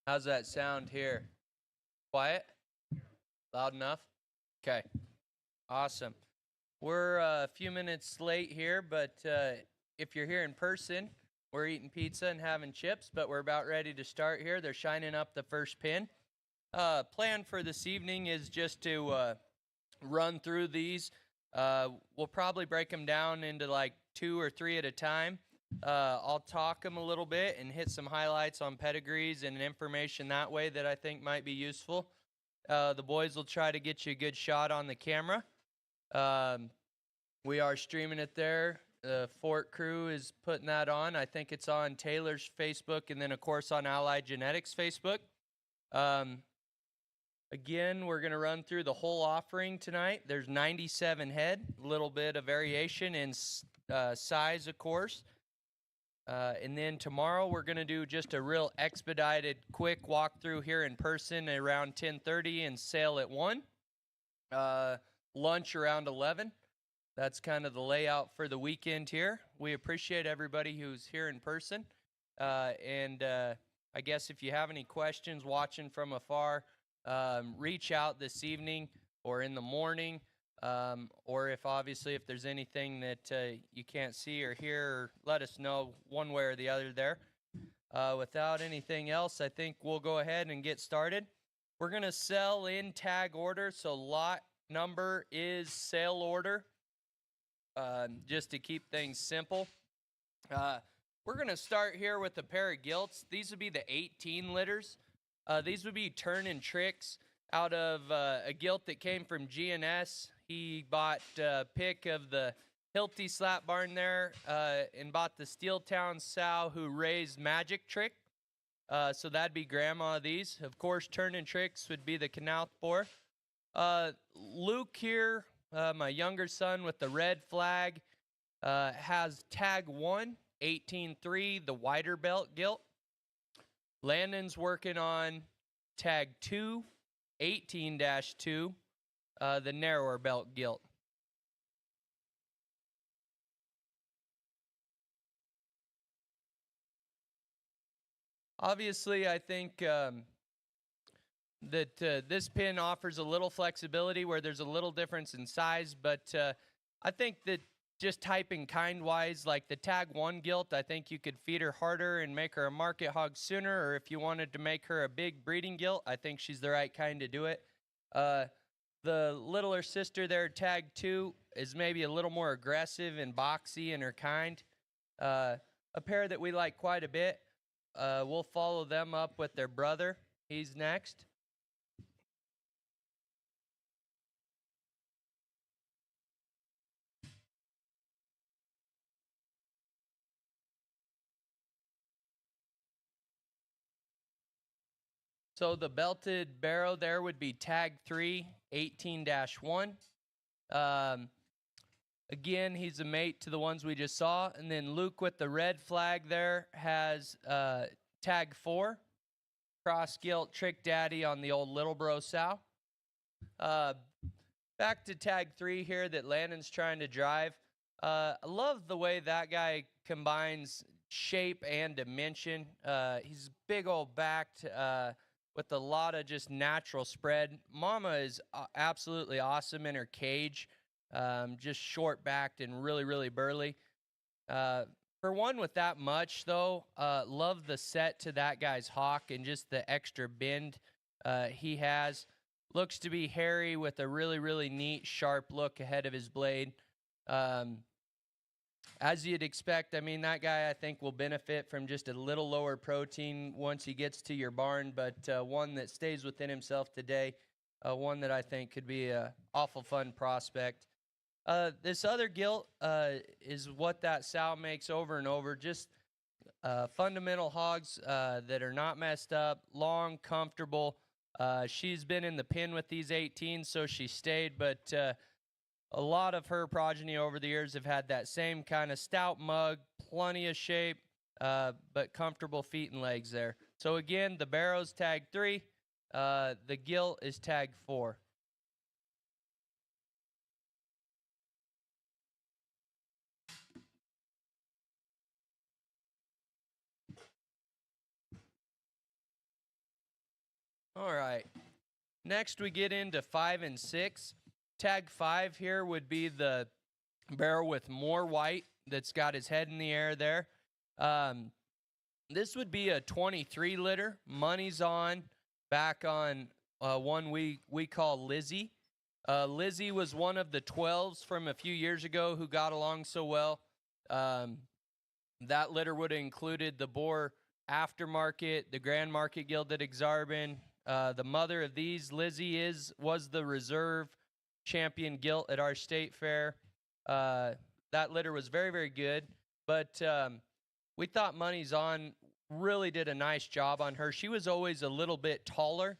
How's that sound here? Quiet? Loud enough? Okay. Awesome. We're a few minutes late here, but if you're here in person, we're eating pizza and having chips, but we're about ready to start here. They're shining up the first pin. Plan for this evening is just to run through these. We'll probably break them down into like 2 or 3 at a time. I'll talk them a little bit and hit some highlights on pedigrees and information that way that I think might be useful. The boys will try to get you a good shot on the camera. We are streaming it there. The Fort crew is putting that on. I think it's on Taylor's Facebook and then, of course, on Allied Genetics Facebook. Again, we're going to run through the whole offering tonight. There's 97 head, a little bit of variation in size, of course. And then tomorrow we're going to do just a real expedited, quick walkthrough here in person around 10:30 and sale at 1. Lunch around 11. That's kind of the layout for the weekend here. We appreciate everybody who's here in person. And I guess if you have any questions watching from afar, reach out this evening or in the morning, or if there's anything that you can't see or hear, let us know one way or the other there. Without anything else, I think we'll go ahead and get started. We're going to sell in tag order, so lot number is sale order, just to keep things simple. We're going to start here with a pair of gilts. These would be the 18 litters. These would be turn and tricks out of a gilt that came from GNS. He bought a pick of the Hilty Slap Barn there and bought the Steeltown sow who raised Magic Trick. So that'd be grandma of these. Of course, turn and tricks would be the Knauf boar. Luke here, my younger son with the red flag, has tag 1, 18-3, the wider belt gilt. Landon's working on tag 2, 18-2, the narrower belt gilt. Obviously, I think that this pin offers a little flexibility where there's a little difference in size, but I think that just typing kind-wise, like the tag 1 gilt, I think you could feed her harder and make her a market hog sooner, or if you wanted to make her a big breeding gilt, I think she's the right kind to do it. The littler sister there, tag 2, is maybe a little more aggressive and boxy in her kind. A pair that we like quite a bit. We'll follow them up with their brother. He's next. So the belted barrow there would be tag 3, 18-1. Again, he's a mate to the ones we just saw. And then Luke with the red flag there has tag 4, cross gilt Trick Daddy on the old Little Bro sow. Back to tag 3 here that Landon's trying to drive. I love the way that guy combines shape and dimension. He's big old backed with a lot of just natural spread. Mama is absolutely awesome in her cage, just short backed and really, really burly. For one with that much, though, love the set to that guy's hawk and just the extra bend he has. Looks to be hairy with a really, really neat, sharp look ahead of his blade. As you'd expect, I mean, that guy, I think, will benefit from just a little lower protein once he gets to your barn, but one that stays within himself today, one that I think could be an awful fun prospect. This other gilt is what that sow makes over and over, just fundamental hogs that are not messed up, long, comfortable. She's been in the pen with these 18s, so she stayed, but a lot of her progeny over the years have had that same kind of stout mug, plenty of shape, but comfortable feet and legs there. So again, the barrow's tag 3, the gilt is tag 4. All right. Next, we get into 5 and 6. Tag 5 here would be the barrel with more white that's got his head in the air there. This would be a 23 liter. Money's on. Back on one we call Lizzie. Lizzie was one of the 12s from a few years ago who got along so well. That litter would have included the Boar Aftermarket, the Grand Market Gilded Exarban. The mother of these, Lizzie, was the reserve champion gilt at our state fair. That litter was very, very good. But we thought Money's On really did a nice job on her. She was always a little bit taller,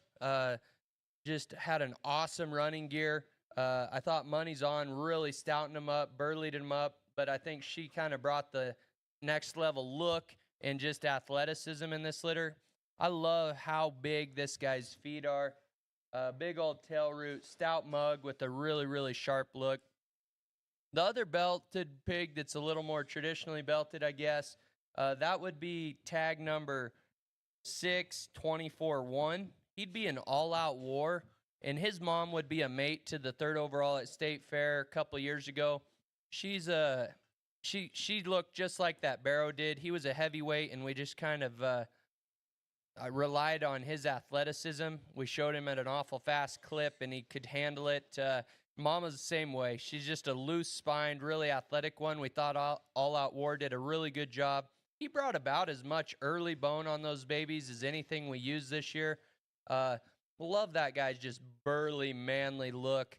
just had an awesome running gear. I thought Money's On really stoutened him up, burleyed him up, but I think she kind of brought the next level look and just athleticism in this litter. I love how big this guy's feet are. Big old tail root, stout mug with a really, really sharp look. The other belted pig that's a little more traditionally belted, I guess, that would be tag number 6, 24-1. He'd be an all-out war, and his mom would be a mate to the 3rd overall at State Fair a couple years ago. She looked just like that Barrow did. He was a heavyweight, and we just kind of relied on his athleticism. We showed him at an awful fast clip, and he could handle it. Mama's the same way. She's just a loose-spined, really athletic one. We thought All Out War did a really good job. He brought about as much early bone on those babies as anything we used this year. Love that guy's just burly, manly look.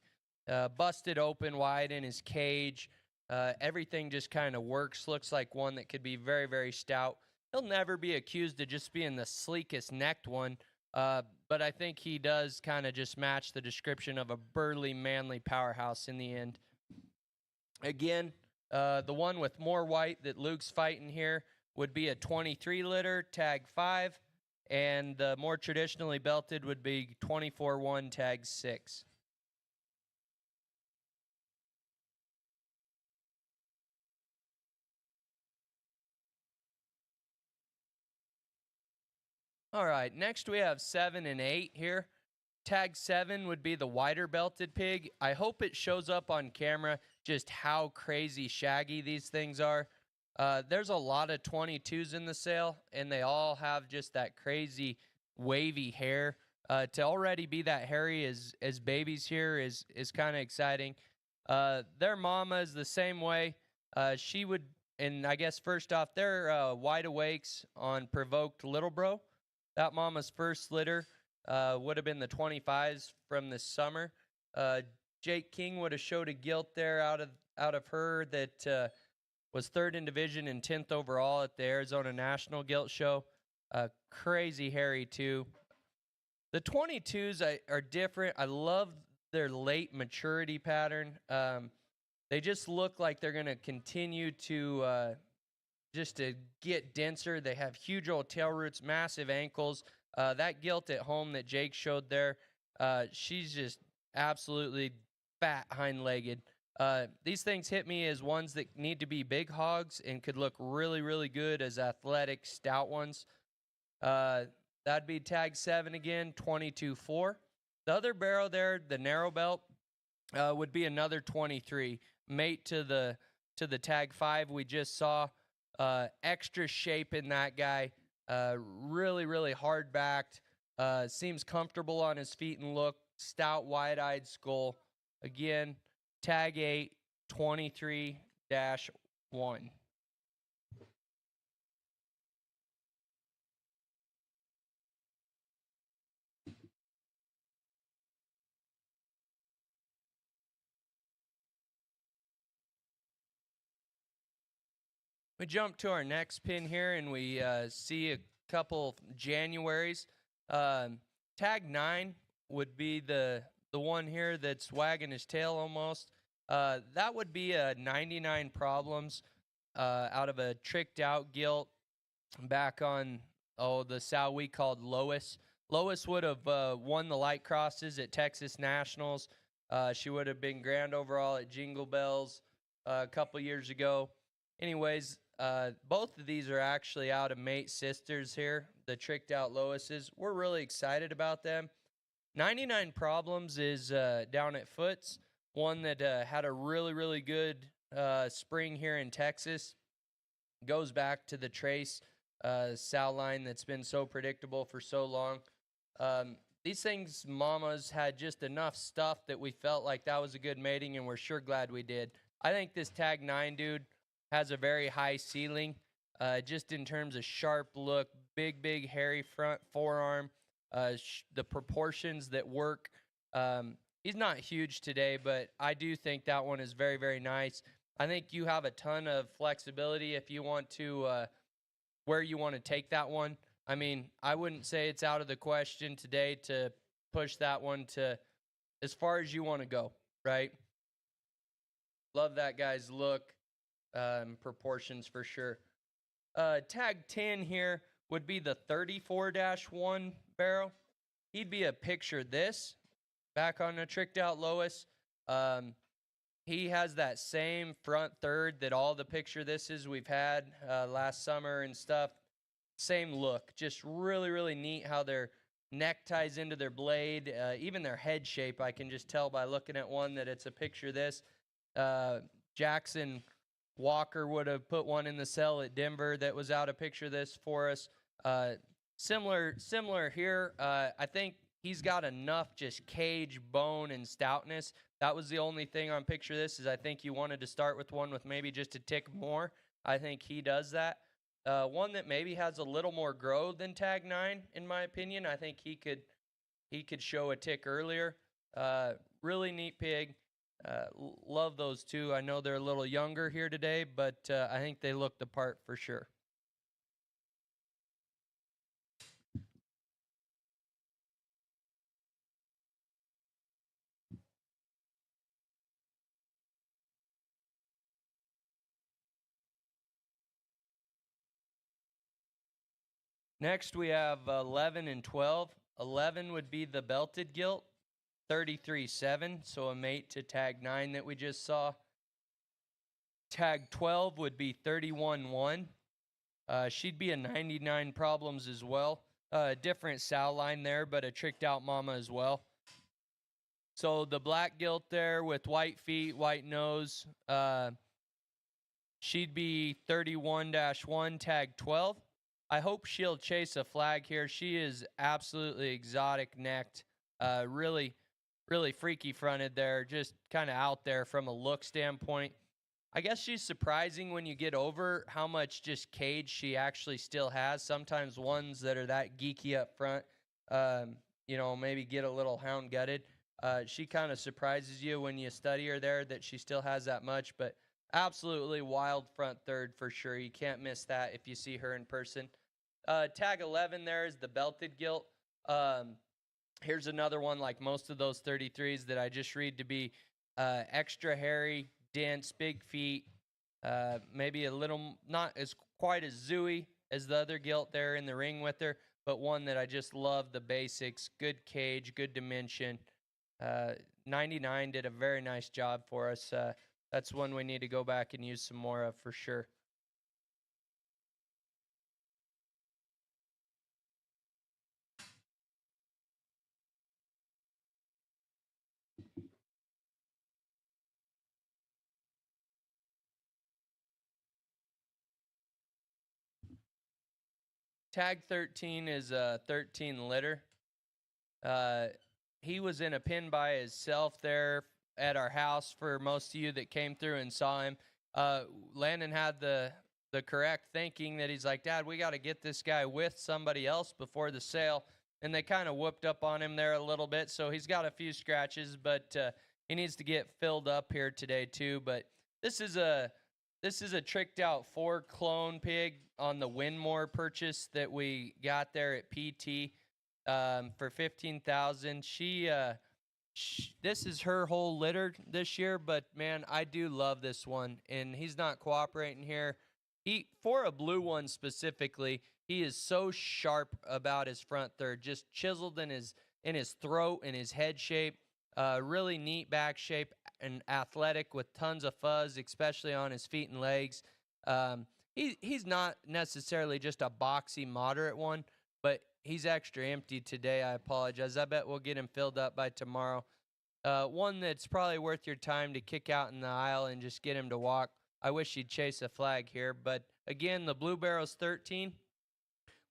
Busted open wide in his cage. Everything just kind of works. Looks like one that could be very, very stout. He'll never be accused of just being the sleekest necked one, but I think he does kind of just match the description of a burly, manly powerhouse in the end. Again, the one with more white that Luke's fighting here would be a 23 liter, tag 5, and the more traditionally belted would be 24-1, tag 6. All right, next we have 7 and 8 here. Tag 7 would be the wider belted pig. I hope it shows up on camera just how crazy shaggy these things are. There's a lot of 22s in the sale, and they all have just that crazy wavy hair. To already be that hairy as babies here is kind of exciting. Their mama is the same way. She would, and I guess first off, they're wide awakes on Provoked Little Bro. That mama's first litter would have been the 25s from this summer. Jake King would have showed a gilt there out of her that was 3rd in division and 10th overall at the Arizona National Gilt Show. Crazy hairy too. The 22s are different. I love their late maturity pattern. They just look like they're going to continue to just to get denser. They have huge old tail roots, massive ankles. That gilt at home that Jake showed there, she's just absolutely fat hind-legged. These things hit me as ones that need to be big hogs and could look really, really good as athletic, stout ones. That'd be tag 7 again, 22-4. The other barrow there, the narrow belt, would be another 23, mate to the tag 5 we just saw. Extra shape in that guy. Really, really hard-backed. Seems comfortable on his feet and look. Stout, wide-eyed skull. Again, tag 8, 23-1. We jump to our next pin here, and we see a couple Januaries. Tag 9 would be the one here that's wagging his tail almost. That would be a 99 Problems out of a tricked out gilt back on the sow we called Lois. Lois would have won the light crosses at Texas Nationals. She would have been grand overall at Jingle Bells a couple years ago. Anyways, both of these are actually out of mate sisters here. the tricked out Loises. We're really excited about them. 99 Problems is down at Foots, one that had a really, really good spring here in Texas. Goes back to the Trace sow line that's been so predictable for so long. These things, mamas, had just enough stuff that we felt like that was a good mating, and we're sure glad we did. I think this Tag 9 dude has a very high ceiling, just in terms of sharp look, big, hairy front forearm, the proportions that work. He's not huge today, but I do think that one is very, very nice. I think you have a ton of flexibility if you want to, where you want to take that one. I mean, I wouldn't say it's out of the question today to push that one to as far as you want to go, right? Love that guy's look, proportions for sure. Tag 10 here would be the 34-1 barrel. He'd be a picture this back on a tricked out Lois. He has that same front third that all the picture thises we've had last summer and stuff. Same look, just really, really neat how their neck ties into their blade, even their head shape. I can just tell by looking at one that it's a picture this. Jackson Walker would have put one in the cell at Denver that was out a picture this for us. Similar here. I think he's got enough just cage, bone, and stoutness. That was the only thing on picture this is I think you wanted to start with one with maybe just a tick more. I think he does that. One that maybe has a little more grow than Tag 9, in my opinion. I think he could show a tick earlier. Really neat pig. Love those two. I know they're a little younger here today, but I think they look the part for sure. Next, we have 11 and 12. 11 would be the belted gilt, 33-7, so a mate to Tag 9 that we just saw. Tag 12 would be 31-1. She'd be a 99 Problems as well. Different sow line there, but a tricked out mama as well. So the black gilt there with white feet, white nose. She'd be 31-1, Tag 12. I hope she'll chase a flag here. She is absolutely exotic necked. Really, really freaky fronted there. Just kind of out there from a look standpoint. I guess she's surprising when you get over how much just cage she actually still has. Sometimes ones that are that geeky up front, maybe get a little hound gutted. She kind of surprises you when you study her there that she still has that much, but absolutely wild front third for sure. You can't miss that if you see her in person. Tag 11 there is the belted gilt. Here's another one like most of those 33s that I just read to be extra hairy, dense, big feet, maybe a little not as quite as zooey as the other gilt there in the ring with her, but one that I just love the basics, good cage, good dimension. 99 did a very nice job for us. That's one we need to go back and use some more of for sure. Tag 13 is a 13 litter. He was in a pen by himself there at our house for most of you that came through and saw him. Landon had the correct thinking that he's like, Dad, we got to get this guy with somebody else before the sale. And they kind of whooped up on him there a little bit. So he's got a few scratches, but he needs to get filled up here today too. But this is a tricked out 4 clone pig on the Winmore purchase that we got there at PT for $15,000. This is her whole litter this year, but man, I do love this one, and he's not cooperating here. For a blue one specifically, he is so sharp about his front third, just chiseled in his throat and his head shape. Really neat back shape and athletic with tons of fuzz, especially on his feet and legs. He's not necessarily just a boxy moderate one, He's extra empty today. I apologize. I bet we'll get him filled up by tomorrow. One that's probably worth your time to kick out in the aisle and just get him to walk. I wish he'd chase a flag here. But again, the Blue Barrel's 13.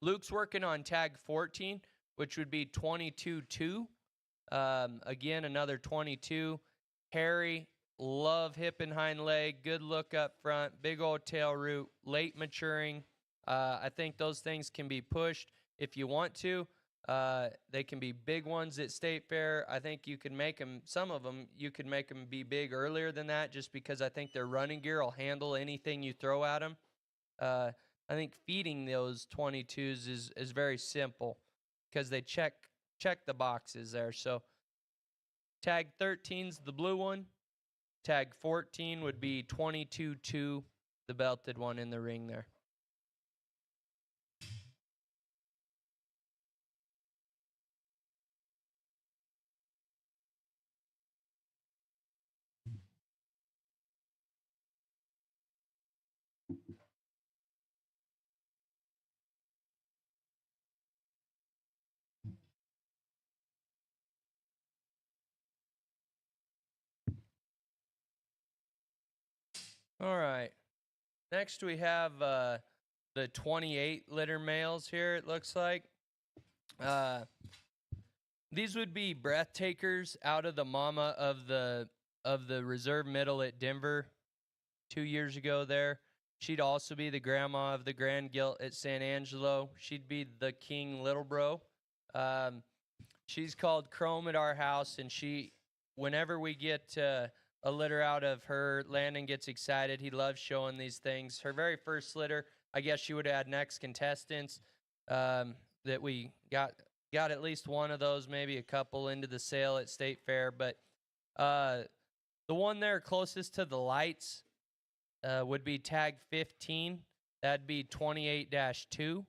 Luke's working on tag 14, which would be 22-2. Again, another 22. Harry, love hip and hind leg, good look up front, big old tail root, late maturing. I think those things can be pushed if you want to. They can be big ones at State Fair. I think you can make them, some of them, you can make them be big earlier than that just because I think their running gear will handle anything you throw at them. I think feeding those 22s is very simple because they check the boxes there. So tag 13's the blue one. Tag 14 would be 22-2, the belted one in the ring there. All right. Next we have the 28 litter males here, it looks like. These would be breath takers out of the mama of the reserve middle at Denver 2 years ago there. She'd also be the grandma of the Grand Gilt at San Angelo. She'd be the King Little Bro. She's called Chrome at our house, and whenever we get a litter out of her, Landon gets excited. He loves showing these things. Her very first litter, I guess she would add next contestants that we got at least one of those, maybe a couple into the sale at State Fair. But the one there closest to the lights would be tag 15. That'd be 28-2.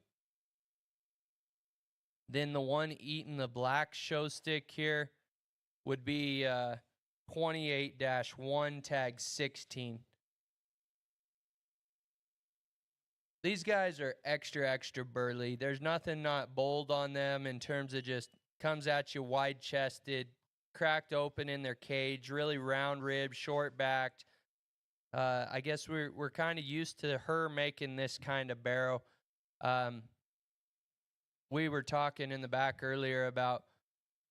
Then the one eating the black show stick here would be 28-1, tag 16. These guys are extra burly. There's nothing not bold on them in terms of just comes at you wide-chested, cracked open in their cage, really round ribs, short-backed. I guess we're kind of used to her making this kind of barrow. We were talking in the back earlier about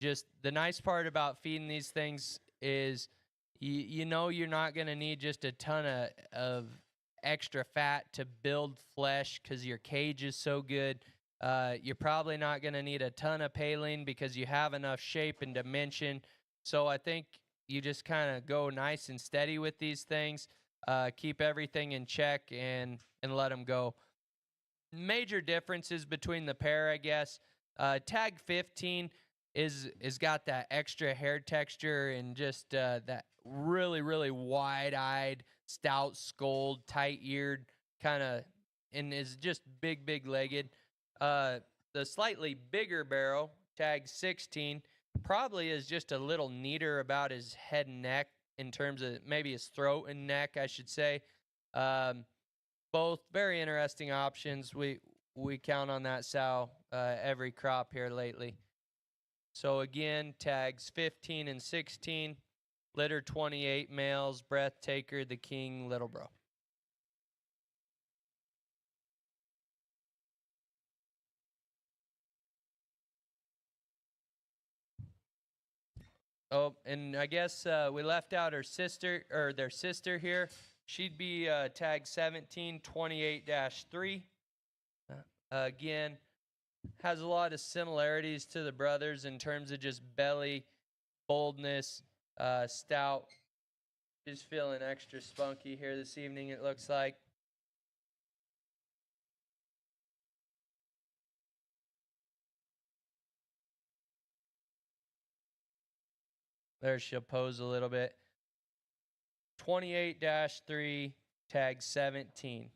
just the nice part about feeding these things is you know you're not going to need just a ton of extra fat to build flesh because your cage is so good. You're probably not going to need a ton of paling because you have enough shape and dimension. So I think you just kind of go nice and steady with these things, keep everything in check, and let them go. Major differences between the pair, I guess. Tag 15 is got that extra hair texture and just that really wide-eyed, stout-skulled, tight-eared kind of, and is just big legged. The slightly bigger barrel, tag 16, probably is just a little neater about his head and neck in terms of maybe his throat and neck, I should say. Both very interesting options. We count on that sow every crop here lately. So again, tags 15 and 16, litter 28 males, breath taker, the King Little Bro. Oh, and I guess we left out her sister, or their sister here. She'd be tag 17, 28-3. Again, has a lot of similarities to the brothers in terms of just belly, boldness, stout. Just feeling extra spunky here this evening, it looks like. There she'll pose a little bit. 28-3, tag 17.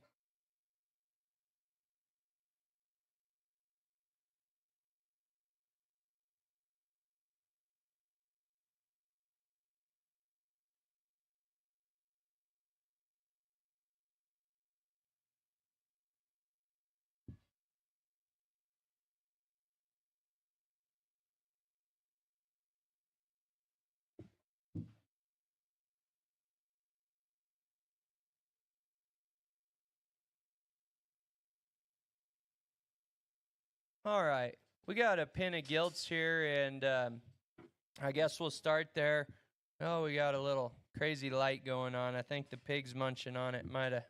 All right. We got a pin of gilts here, and I guess we'll start there. Oh, we got a little crazy light going on. I think the pig's munching on it. Might have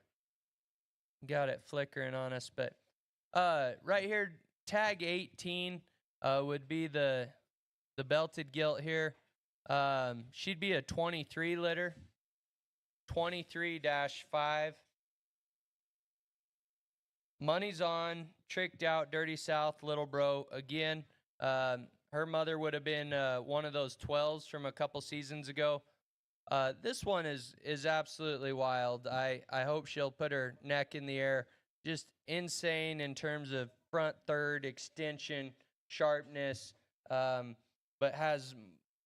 got it flickering on us. But right here, tag 18 would be the belted gilt here. She'd be a 23 litter, 23-5. Money's on, tricked out, Dirty South, Little Bro. Again, her mother would have been one of those 12s from a couple seasons ago. This one is absolutely wild. I hope she'll put her neck in the air. Just insane in terms of front third, extension, sharpness, but has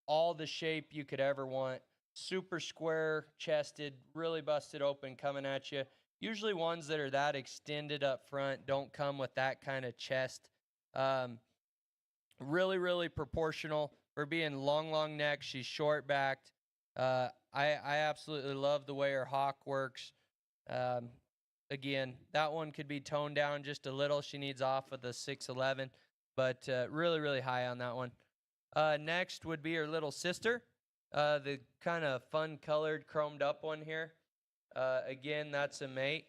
all the shape you could ever want. Super square chested, really busted open coming at you. Usually ones that are that extended up front don't come with that kind of chest. Really, really proportional for being long neck. She's short backed. I absolutely love the way her hock works. Again, that one could be toned down just a little. She needs off of the 6'11", but really, really high on that one. Next would be her little sister, the kind of fun colored chromed up one here. Again, that's a mate.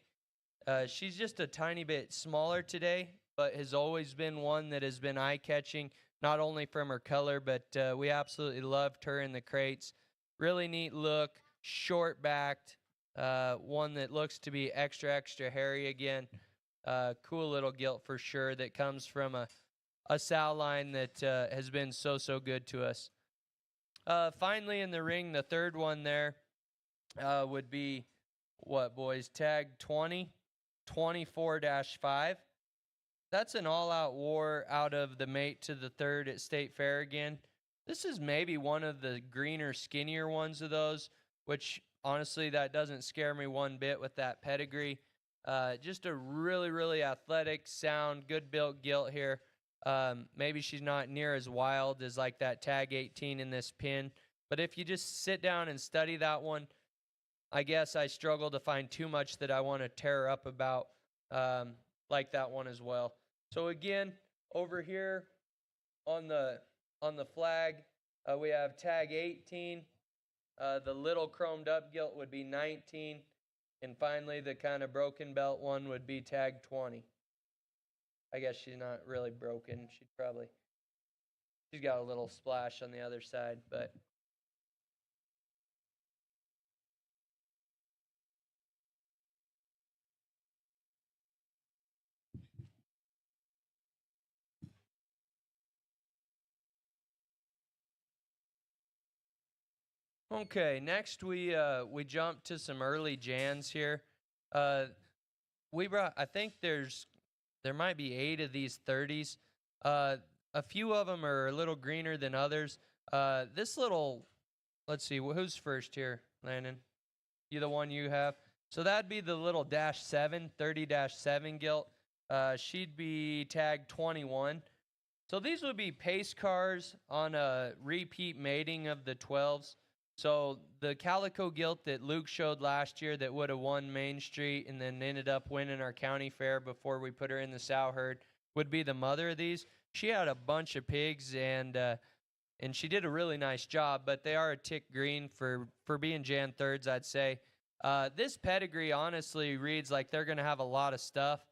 She's just a tiny bit smaller today, but has always been one that has been eye-catching, not only from her color, but we absolutely loved her in the crates. Really neat look, short-backed, one that looks to be extra, extra hairy again. Cool little gilt for sure that comes from a sow line that has been so good to us. Finally in the ring, the third one there would be, what, boys? Tag 20, 24-5. That's an all-out war out of the mate to the third at State Fair again. This is maybe one of the greener, skinnier ones of those, which honestly, that doesn't scare me one bit with that pedigree. Just a really, really athletic, sound, good-built gilt here. Maybe she's not near as wild as like that tag 18 in this pin, but if you just sit down and study that one, I guess I struggle to find too much that I want to tear her up about, like that one as well. So again, over here on the flag, we have tag 18. The little chromed up gilt would be 19, and finally the kind of broken belt one would be tag 20. I guess she's not really broken. She's got a little splash on the other side, but okay. Next we jump to some early Jans here. We brought, I think there might be 8 of these 30s. A few of them are a little greener than others. This little, let's see, who's first here, Landon? You the one you have? So that'd be the little -7, 30-7 gilt. She'd be tagged 21. So these would be pace cars on a repeat mating of the 12s. So the Calico gilt that Luke showed last year that would have won Main Street and then ended up winning our county fair before we put her in the sow herd would be the mother of these. She had a bunch of pigs and she did a really nice job, but they are a tick green for being Jan thirds, I'd say. This pedigree honestly reads like they're going to have a lot of stuff.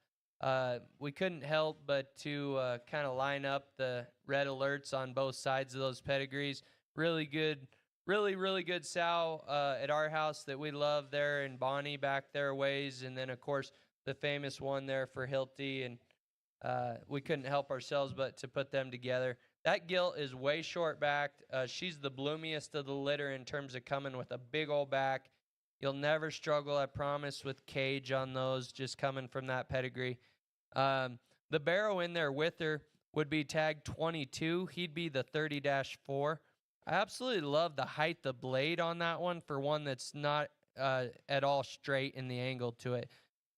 We couldn't help but to kind of line up the red alerts on both sides of those pedigrees. Really good, really good sow at our house that we love there in Bonnie back there ways. And then, of course, the famous one there for Hilty. And we couldn't help ourselves but to put them together. That gilt is way short backed. She's the bloomiest of the litter in terms of coming with a big old back. You'll never struggle, I promise, with cage on those just coming from that pedigree. The barrow in there with her would be tagged 22. He'd be the 30-4. I absolutely love the height, the blade on that one for one that's not at all straight in the angle to it.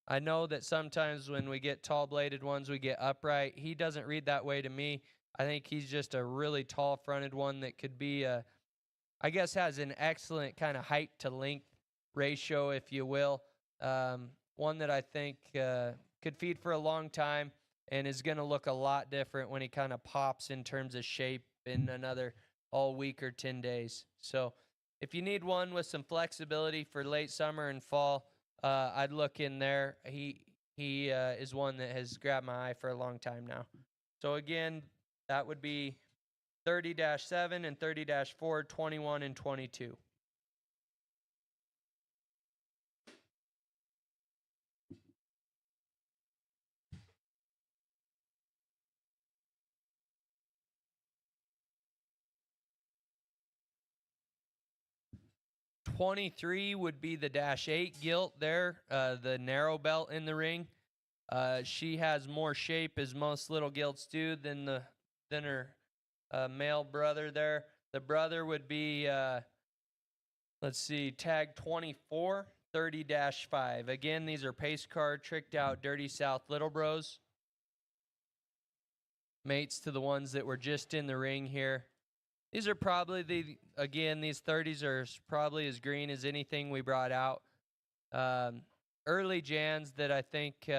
I know that sometimes when we get tall-bladed ones, we get upright. He doesn't read that way to me. I think he's just a really tall-fronted one that could be, I guess, has an excellent kind of height to length ratio, if you will. One that I think could feed for a long time. and is going to look a lot different when he kind of pops in terms of shape in another all week or 10 days. So if you need one with some flexibility for late summer and fall, I'd look in there. He is one that has grabbed my eye for a long time now. So again, that would be 30-7 and 30-4, 21 and 22. '23 would be the -8 gilt there, the narrow belt in the ring. She has more shape, as most little gilts do, than her male brother there. The brother would be, let's see, tag 24, 30-5. Again, these are pace car tricked out Dirty South Little Bros. Mates to the ones that were just in the ring here. These are probably these 30s are probably as green as anything we brought out. Early Jans that I think,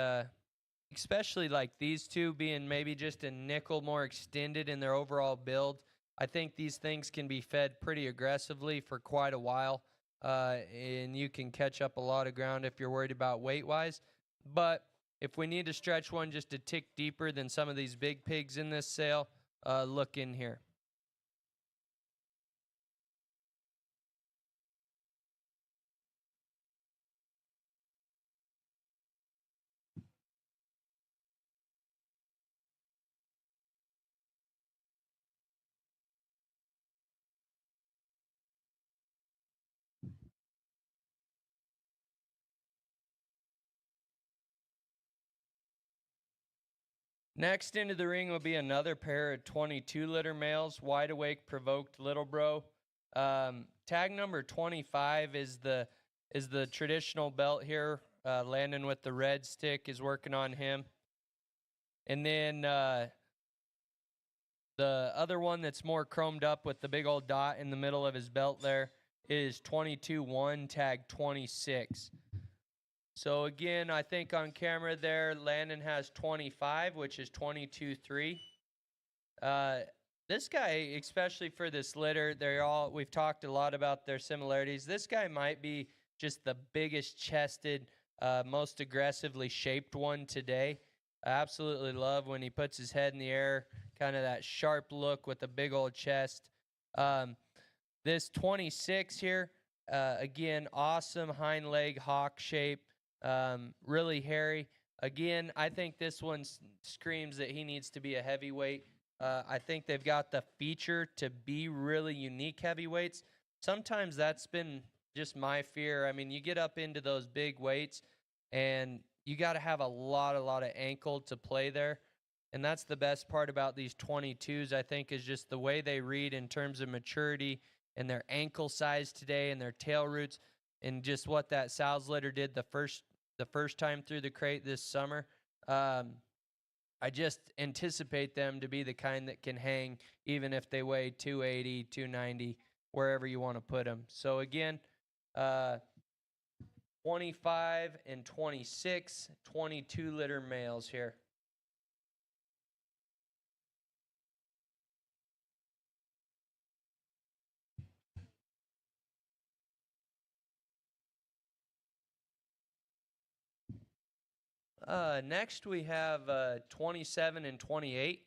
especially like these two being maybe just a nickel more extended in their overall build, I think these things can be fed pretty aggressively for quite a while, and you can catch up a lot of ground if you're worried about weight-wise. But if we need to stretch one just a tick deeper than some of these big pigs in this sale, look in here. Next into the ring will be another pair of 22-liter males, wide awake, provoked little bro. Tag number 25 is the traditional belt here. Landon with the red stick is working on him. And then the other one that's more chromed up with the big old dot in the middle of his belt there is 22-1, tag 26. So again, I think on camera there, Landon has 25, which is 22-3. This guy, especially for this litter, we've talked a lot about their similarities. This guy might be just the biggest chested, most aggressively shaped one today. I absolutely love when he puts his head in the air, kind of that sharp look with a big old chest. This 26 here, again, awesome hind leg hawk shape. Really hairy. Again, I think this one screams that he needs to be a heavyweight. I think they've got the feature to be really unique heavyweights. Sometimes that's been just my fear. I mean, you get up into those big weights, and you got to have a lot of ankle to play there. And that's the best part about these 22s, I think, is just the way they read in terms of maturity and their ankle size today and their tail roots, and just what that Sal's litter did the first time through the crate this summer. I just anticipate them to be the kind that can hang even if they weigh 280, 290, wherever you want to put them. So again, 25 and 26, 22-liter males here. Next, we have 27 and 28.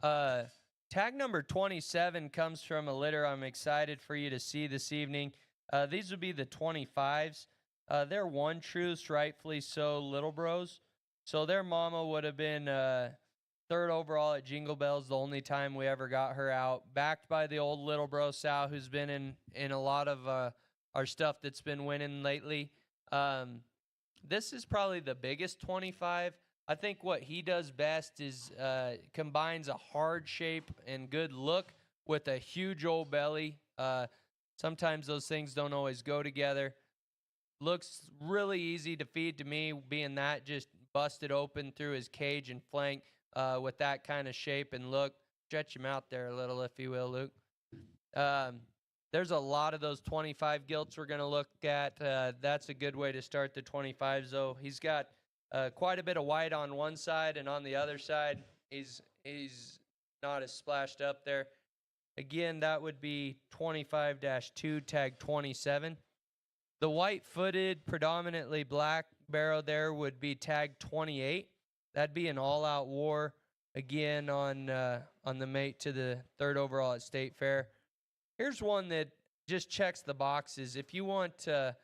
Tag number 27 comes from a litter I'm excited for you to see this evening. These would be the 25s. They're one truths, rightfully so, little bros. So their mama would have been third overall at Jingle Bells the only time we ever got her out. Backed by the old little bro Sal, who's been in a lot of our stuff that's been winning lately. This is probably the biggest 25. I think what he does best is combines a hard shape and good look with a huge old belly. Sometimes those things don't always go together. Looks really easy to feed to me, being that just busted open through his cage and flank with that kind of shape and look. Stretch him out there a little, if you will, Luke. There's a lot of those 25 gilts we're going to look at. That's a good way to start the 25s, though. He's got Quite a bit of white on one side, and on the other side, he's not as splashed up there. Again, that would be 25-2, tag 27. The white-footed, predominantly black barrow there would be tag 28. That'd be an all-out war again on the mate to the third overall at State Fair. Here's one that just checks the boxes. If you want a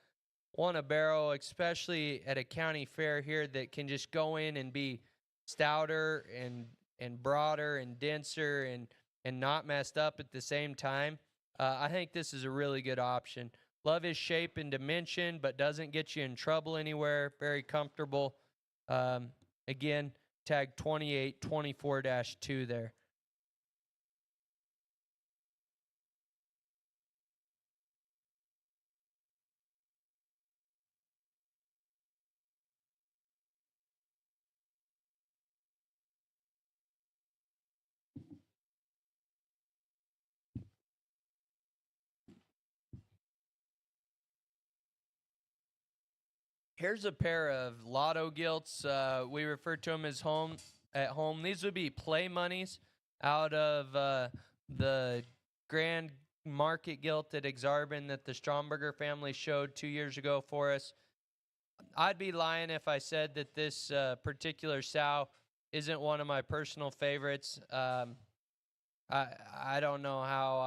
barrow, especially at a county fair here, that can just go in and be stouter and broader and denser and not messed up at the same time, I think this is a really good option. Love his shape and dimension, but doesn't get you in trouble anywhere. Very comfortable. Again, tag 28, 24-2 there. Here's a pair of lotto gilts. We refer to them as at home. These would be play monies out of the Grand Market gilt at Exarban that the Stromberger family showed 2 years ago for us. I'd be lying if I said that this particular sow isn't one of my personal favorites. I don't know how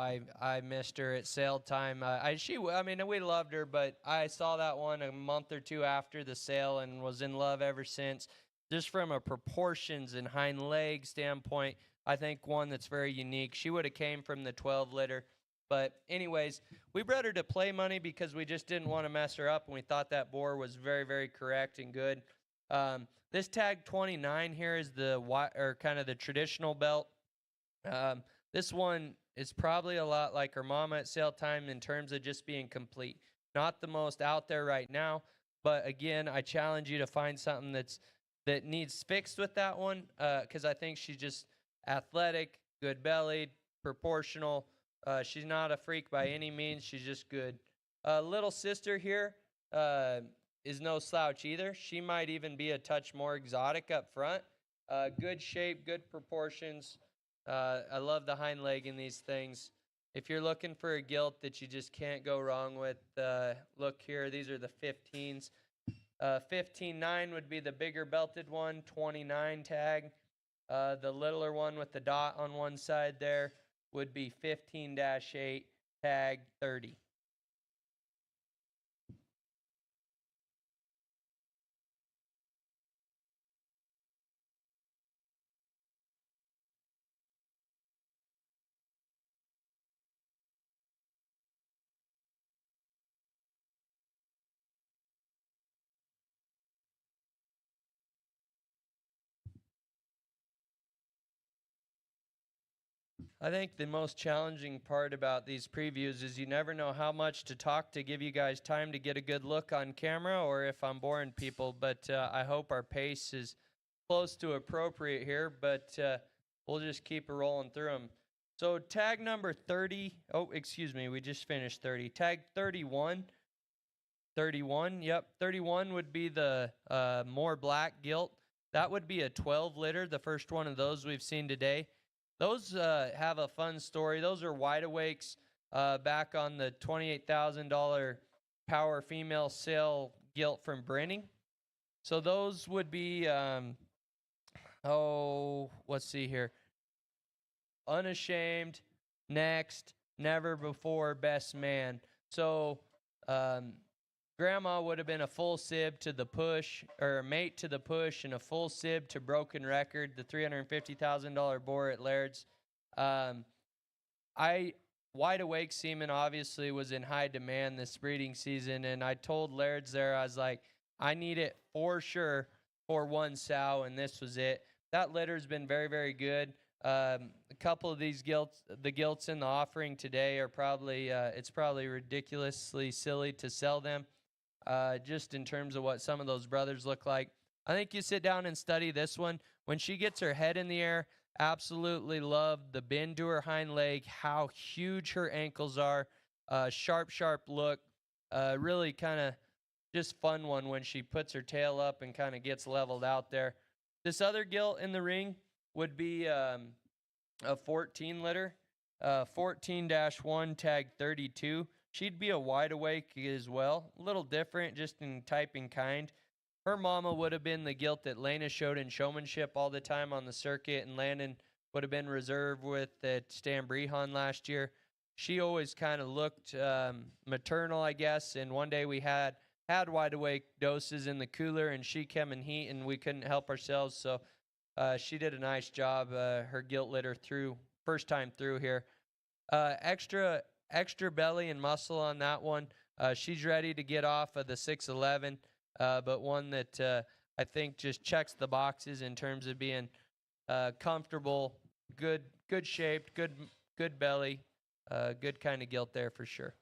I missed her at sale time. I mean, we loved her, but I saw that one a month or two after the sale and was in love ever since. Just from a proportions and hind leg standpoint, I think one that's very unique. She would have came from the 12 litter. But anyways, we brought her to play money because we just didn't want to mess her up, and we thought that boar was very, very correct and good. This tag 29 here is kind of the traditional belt. This one is probably a lot like her mama at sale time in terms of just being complete. Not the most out there right now, but again, I challenge you to find something that needs fixed with that one, because I think she's just athletic, good-bellied, proportional. She's not a freak by any means. She's just good. Little sister here is no slouch either. She might even be a touch more exotic up front. Good shape, good proportions. I love the hind leg in these things. If you're looking for a gilt that you just can't go wrong with, look here. These are the 15s. 15.9 would be the bigger belted one, 29 tag. The littler one with the dot on one side there would be 15-8, tag 30. I think the most challenging part about these previews is you never know how much to talk to give you guys time to get a good look on camera, or if I'm boring people, but I hope our pace is close to appropriate here, but we'll just keep rolling through them. So tag number 30, we just finished 30. Tag 31, 31 would be the more black gilt. That would be a 12 litter, the first one of those we've seen today. Those have a fun story. Those are wide awakes back on the $28,000 power female sale gilt from Brenning. So those would be, let's see here. Unashamed, next, never before, best man. So Grandma would have been a full sib to the push, or a mate to the push, and a full sib to Broken Record, the $350,000 boar at Laird's. Wide Awake semen obviously was in high demand this breeding season, and I told Laird's there, I was like, I need it for sure for one sow, and this was it. That litter's been very, very good. A couple of these the gilts in the offering today are probably, it's probably ridiculously silly to sell them. Just in terms of what some of those brothers look like. I think you sit down and study this one. When she gets her head in the air, absolutely love the bend to her hind leg, how huge her ankles are, sharp look, really kind of just fun one when she puts her tail up and kind of gets leveled out there. This other gilt in the ring would be a 14 litter, 14-1 tag 32. She'd be a wide awake as well, a little different just in type and kind. Her mama would have been the gilt that Lena showed in showmanship all the time on the circuit, and Landon would have been reserved with at Stan Brehan last year. She always kind of looked maternal, I guess, and one day we had wide awake doses in the cooler, and she came in heat, and we couldn't help ourselves, so she did a nice job, her gilt litter through, first time through here. Extra belly and muscle on that one. She's ready to get off of the 6'11", but one that I think just checks the boxes in terms of being comfortable, good shaped, good belly, good kind of gilt there for sure.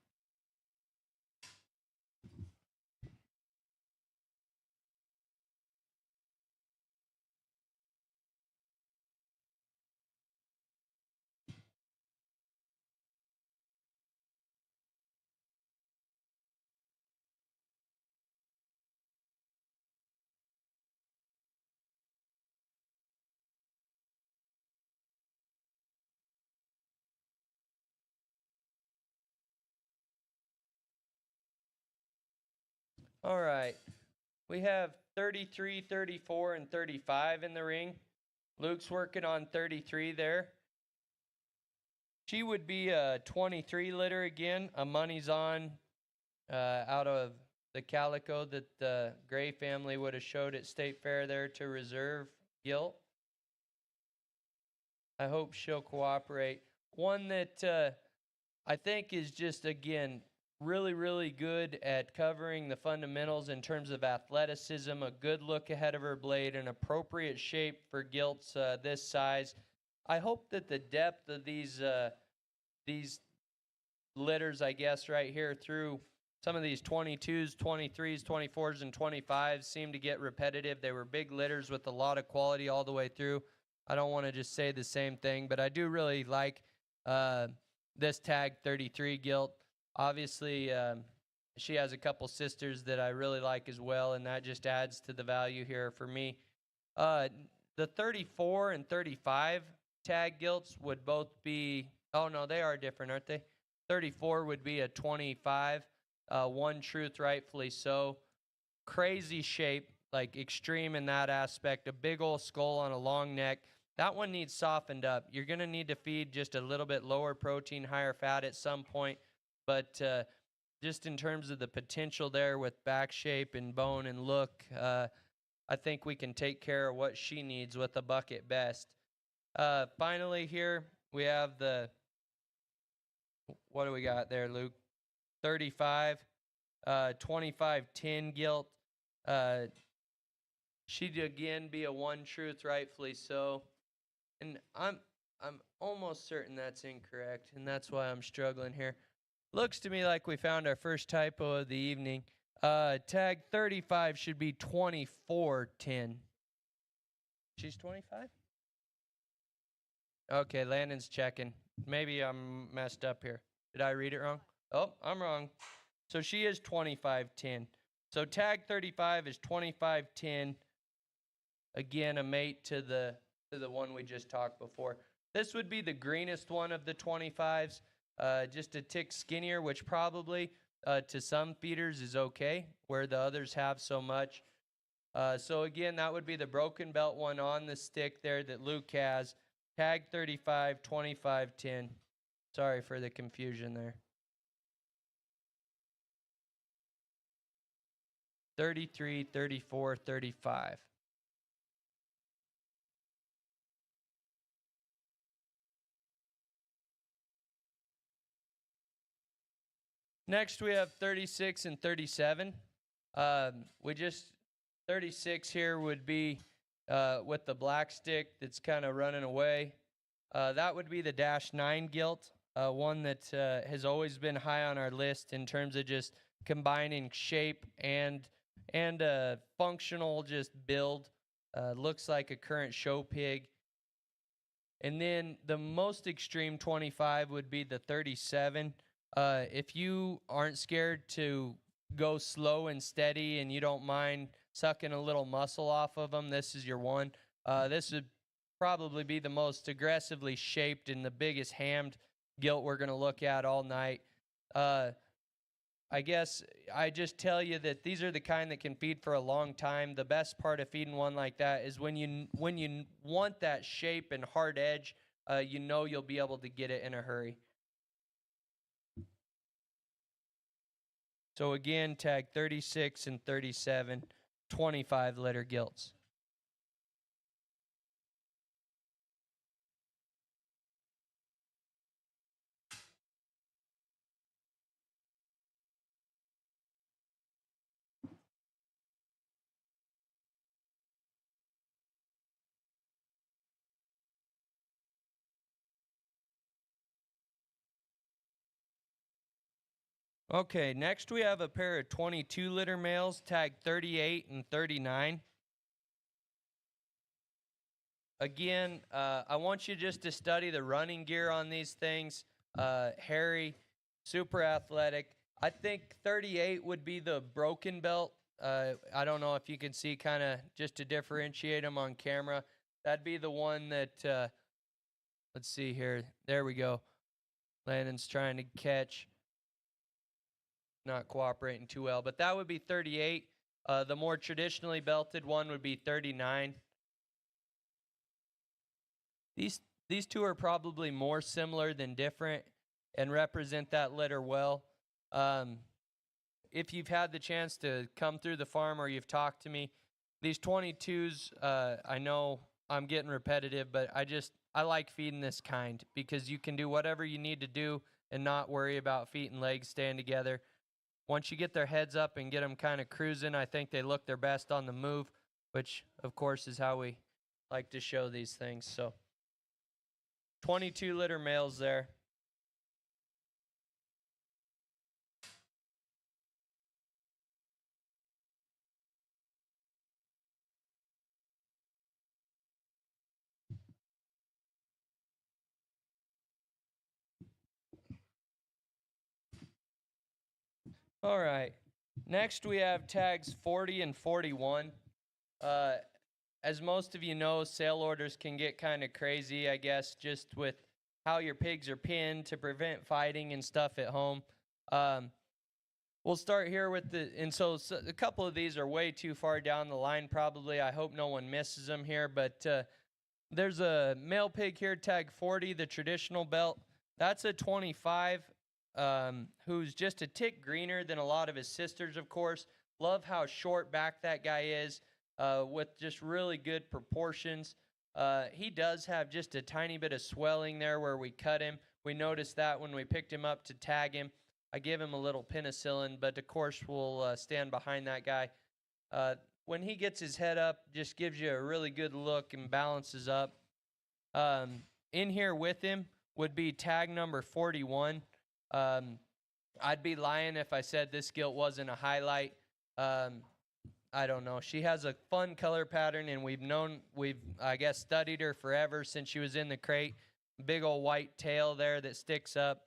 All right. We have 33, 34, and 35 in the ring. Luke's working on 33 there. She would be a 23 litter again, a money's on out of the calico that the Gray family would have showed at State Fair there to reserve gilt. I hope she'll cooperate. One that I think is just, again, really good at covering the fundamentals in terms of athleticism, a good look ahead of her blade, an appropriate shape for gilts this size. I hope that the depth of these litters, I guess, right here through some of these 22s, 23s, 24s, and 25s seem to get repetitive. They were big litters with a lot of quality all the way through. I don't want to just say the same thing, but I do really like this tag 33 gilt. Obviously, she has a couple sisters that I really like as well, and that just adds to the value here for me. The 34 and 35 tag gilts would both be, oh no, they are different, aren't they? 34 would be a 25, One Truth, rightfully so. Crazy shape, like extreme in that aspect, a big old skull on a long neck. That one needs softened up. You're going to need to feed just a little bit lower protein, higher fat at some point. But just in terms of the potential there with back shape and bone and look, I think we can take care of what she needs with a buck at best. Finally here, we have the, what do we got there, Luke? 35, 25-10 gilt. She'd again be a One Truth, rightfully so. And I'm almost certain that's incorrect, and that's why I'm struggling here. Looks to me like we found our first typo of the evening. Tag 35 should be 24-10. She's 25? Okay, Landon's checking. Maybe I'm messed up here. Did I read it wrong? Oh, I'm wrong. So she is 25-10. So tag 35 is 25-10. Again, a mate to the one we just talked before. This would be the greenest one of the 25s. Just a tick skinnier, which probably to some feeders is okay, where the others have so much. So again, that would be the broken belt one on the stick there that Luke has. Tag 35, 25-10. Sorry for the confusion there. 33, 34, 35. Next, we have 36 and 37. 36 here would be with the black stick that's kind of running away. That would be the -9 gilt, one that has always been high on our list in terms of just combining shape and functional just build. Looks like a current show pig. And then the most extreme 25 would be the 37. If you aren't scared to go slow and steady and you don't mind sucking a little muscle off of them, this is your one. This would probably be the most aggressively shaped and the biggest hammed gilt we're going to look at all night. I guess I just tell you that these are the kind that can feed for a long time. The best part of feeding one like that is when you want that shape and hard edge, you know you'll be able to get it in a hurry. So again, tag 36 and 37, 25 litter gilts. Okay, next we have a pair of 22 litter males, tag 38 and 39. Again, I want you just to study the running gear on these things. Hairy, super athletic. I think 38 would be the broken belt. I don't know if you can see kind of just to differentiate them on camera. That'd be the one that, let's see here. There we go. Landon's trying to catch. Not cooperating too well, but that would be 38. The more traditionally belted one would be 39. These two are probably more similar than different and represent that litter well. If you've had the chance to come through the farm or you've talked to me, these 22s, I know I'm getting repetitive, but I like feeding this kind because you can do whatever you need to do and not worry about feet and legs staying together. Once you get their heads up and get them kind of cruising, I think they look their best on the move, which, of course, is how we like to show these things. So 22 litter males there. All right. Next, we have tags 40 and 41. As most of you know, sale orders can get kind of crazy, I guess, just with how your pigs are pinned to prevent fighting and stuff at home. We'll start here with so a couple of these are way too far down the line probably. I hope no one misses them here, but there's a male pig here, tag 40, the traditional belt. That's a 25, who's just a tick greener than a lot of his sisters, of course. Love how short back that guy is, with just really good proportions. He does have just a tiny bit of swelling there where we cut him. We noticed that when we picked him up to tag him. I gave him a little penicillin, but of course we'll stand behind that guy. When he gets his head up, just gives you a really good look and balances up. In here with him would be tag number 41. I'd be lying if I said this gilt wasn't a highlight. I don't know. She has a fun color pattern, and we've I guess studied her forever since she was in the crate. Big old white tail there that sticks up.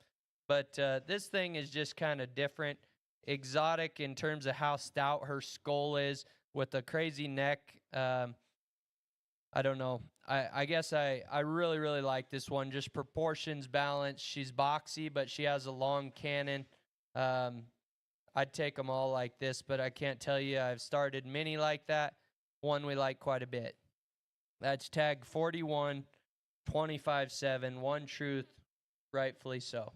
But this thing is just kind of different, exotic in terms of how stout her skull is with a crazy neck. I don't know. I guess I really, really like this one. Just proportions, balance. She's boxy, but she has a long cannon. I'd take them all like this, but I can't tell you I've started many like that. One we like quite a bit. That's tag 41, 25-7, One Truth, rightfully so.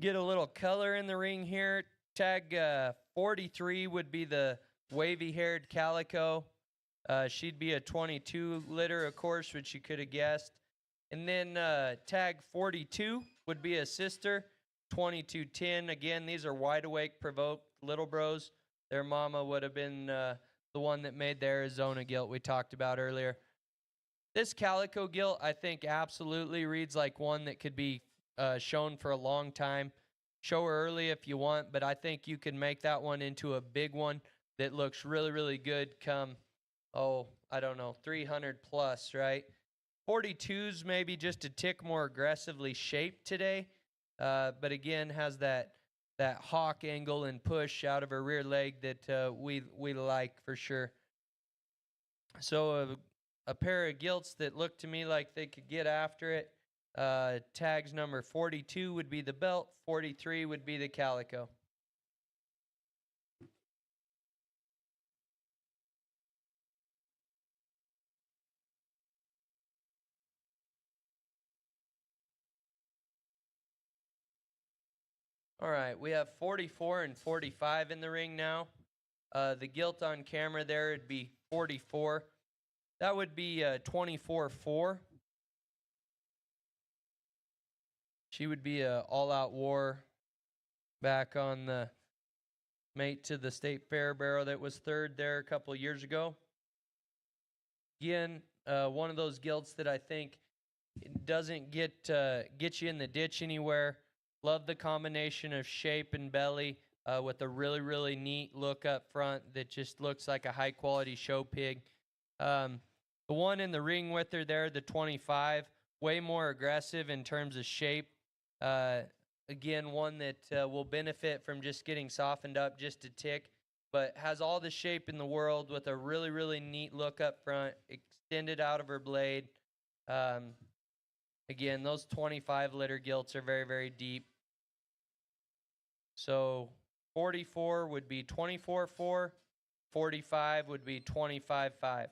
Get a little color in the ring here. Tag 43 would be the wavy-haired calico. She'd be a 22 litter, of course, which you could have guessed. And then tag 42 would be a sister, 2210. Again, these are wide awake, provoked little bros. Their mama would have been the one that made the Arizona gilt we talked about earlier. This calico gilt, I think, absolutely reads like one that could be shown for a long time. Show her early if you want, but I think you can make that one into a big one that looks really, really good come, oh, I don't know, 300 plus, right? 42's maybe just a tick more aggressively shaped today, but again has that hawk angle and push out of her rear leg that we like for sure. So a pair of gilts that look to me like they could get after it. Tags number 42 would be the belt, 43 would be the calico. All right, we have 44 and 45 in the ring now. The gilt on camera there would be 44. That would be 24-4. She would be a all-out war back on the mate to the state fair barrow that was third there a couple of years ago. Again, one of those gilts that I think doesn't get you in the ditch anywhere. Love the combination of shape and belly with a really, really neat look up front that just looks like a high-quality show pig. The one in the ring with her there, the 25, way more aggressive in terms of shape. Again, one that will benefit from just getting softened up just a tick, but has all the shape in the world with a really, really neat look up front, extended out of her blade. Again, those 25-liter gilts are very, very deep. So 44 would be 24-4, 45 would be 25-5.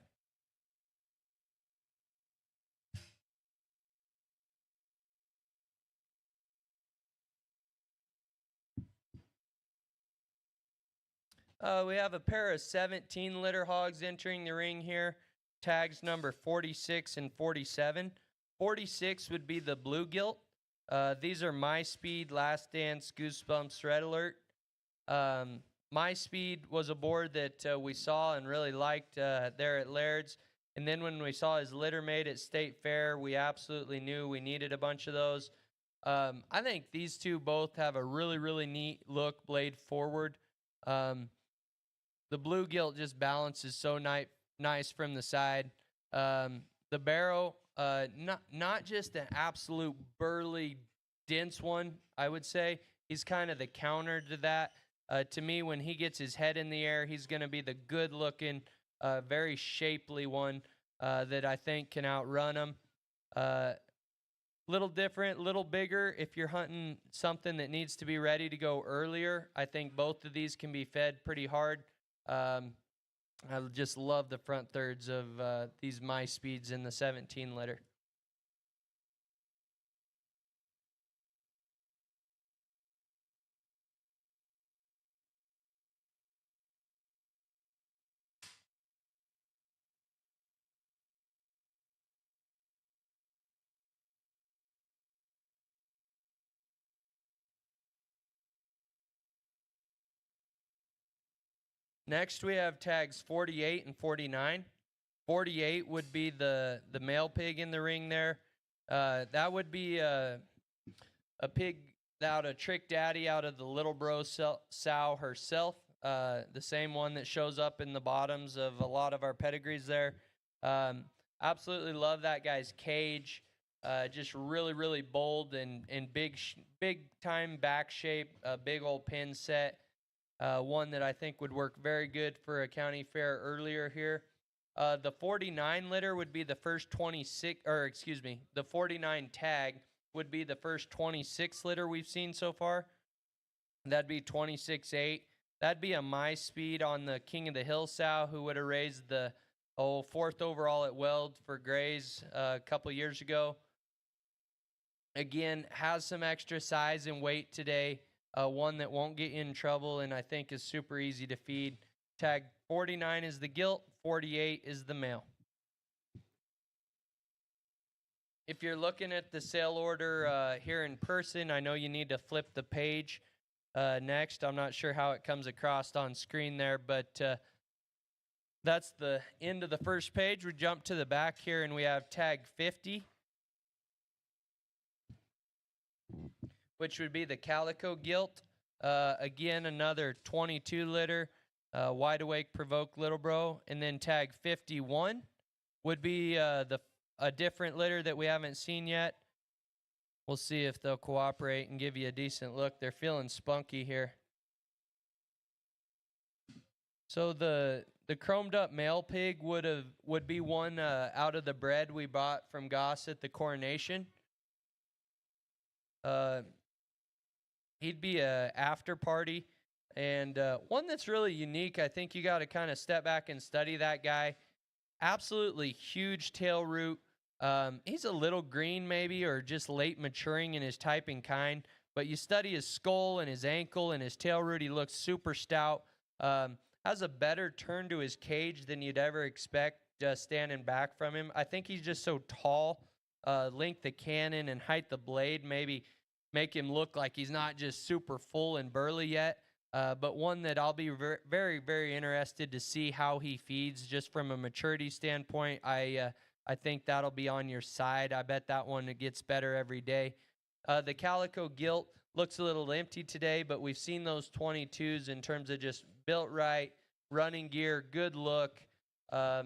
We have a pair of 17-liter hogs entering the ring here. Tags number 46 and 47. 46 would be the blue gilt. These are My Speed, Last Dance, Goosebumps, Red Alert. My Speed was a board that we saw and really liked there at Laird's. And then when we saw his litter mate at State Fair, we absolutely knew we needed a bunch of those. I think these two both have a really, really neat look blade forward. The blue gilt just balances so nice from the side. The barrow, not just an absolute burly, dense one, I would say. He's kind of the counter to that. To me, when he gets his head in the air, he's going to be the good-looking, very shapely one that I think can outrun him. Little different, little bigger. If you're hunting something that needs to be ready to go earlier, I think both of these can be fed pretty hard. I just love the front thirds of these My Speeds in the 17-liter. Next, we have tags 48 and 49. 48 would be the male pig in the ring there. That would be a pig out of Trick Daddy out of the Little Bro sow herself. The same one that shows up in the bottoms of a lot of our pedigrees there. Absolutely love that guy's cage. Just really, really bold and big time back shape. A big old pin set. One that I think would work very good for a county fair earlier here. The 49 liter would be the first 26, or excuse me, the 49 tag would be the first 26 liter we've seen so far. That'd be 26.8. That'd be a My Speed on the King of the Hill sow who would have raised the fourth overall at Weld for Grays a couple years ago. Again, has some extra size and weight today. One that won't get you in trouble and I think is super easy to feed. Tag 49 is the gilt, 48 is the male. If you're looking at the sale order here in person, I know you need to flip the page next. I'm not sure how it comes across on screen there, but That's the end of the first page. We jump to the back here and we have tag 50, which would be the Calico Gilt. Again, another 22 litter, wide awake provoke little bro. And then tag 51 would be a different litter that we haven't seen yet. We'll see if they'll cooperate and give you a decent look. They're feeling spunky here. So the chromed up male pig would be one out of the bred we bought from Goss at the coronation. He'd be a after party, and one that's really unique. I think you got to kind of step back and study that guy. Absolutely huge tail root. He's a little green maybe, or just late maturing in his type and kind. But you study his skull and his ankle and his tail root. He looks super stout. Has a better turn to his cage than you'd ever expect standing back from him. I think he's just so tall. Length of cannon and height the blade maybe make him look like he's not just super full and burly yet. But one that I'll be very, very interested to see how he feeds just from a maturity standpoint. I think that'll be on your side. I bet that one gets better every day. The Calico Gilt looks a little empty today, but we've seen those 22s in terms of just built right, running gear, good look. I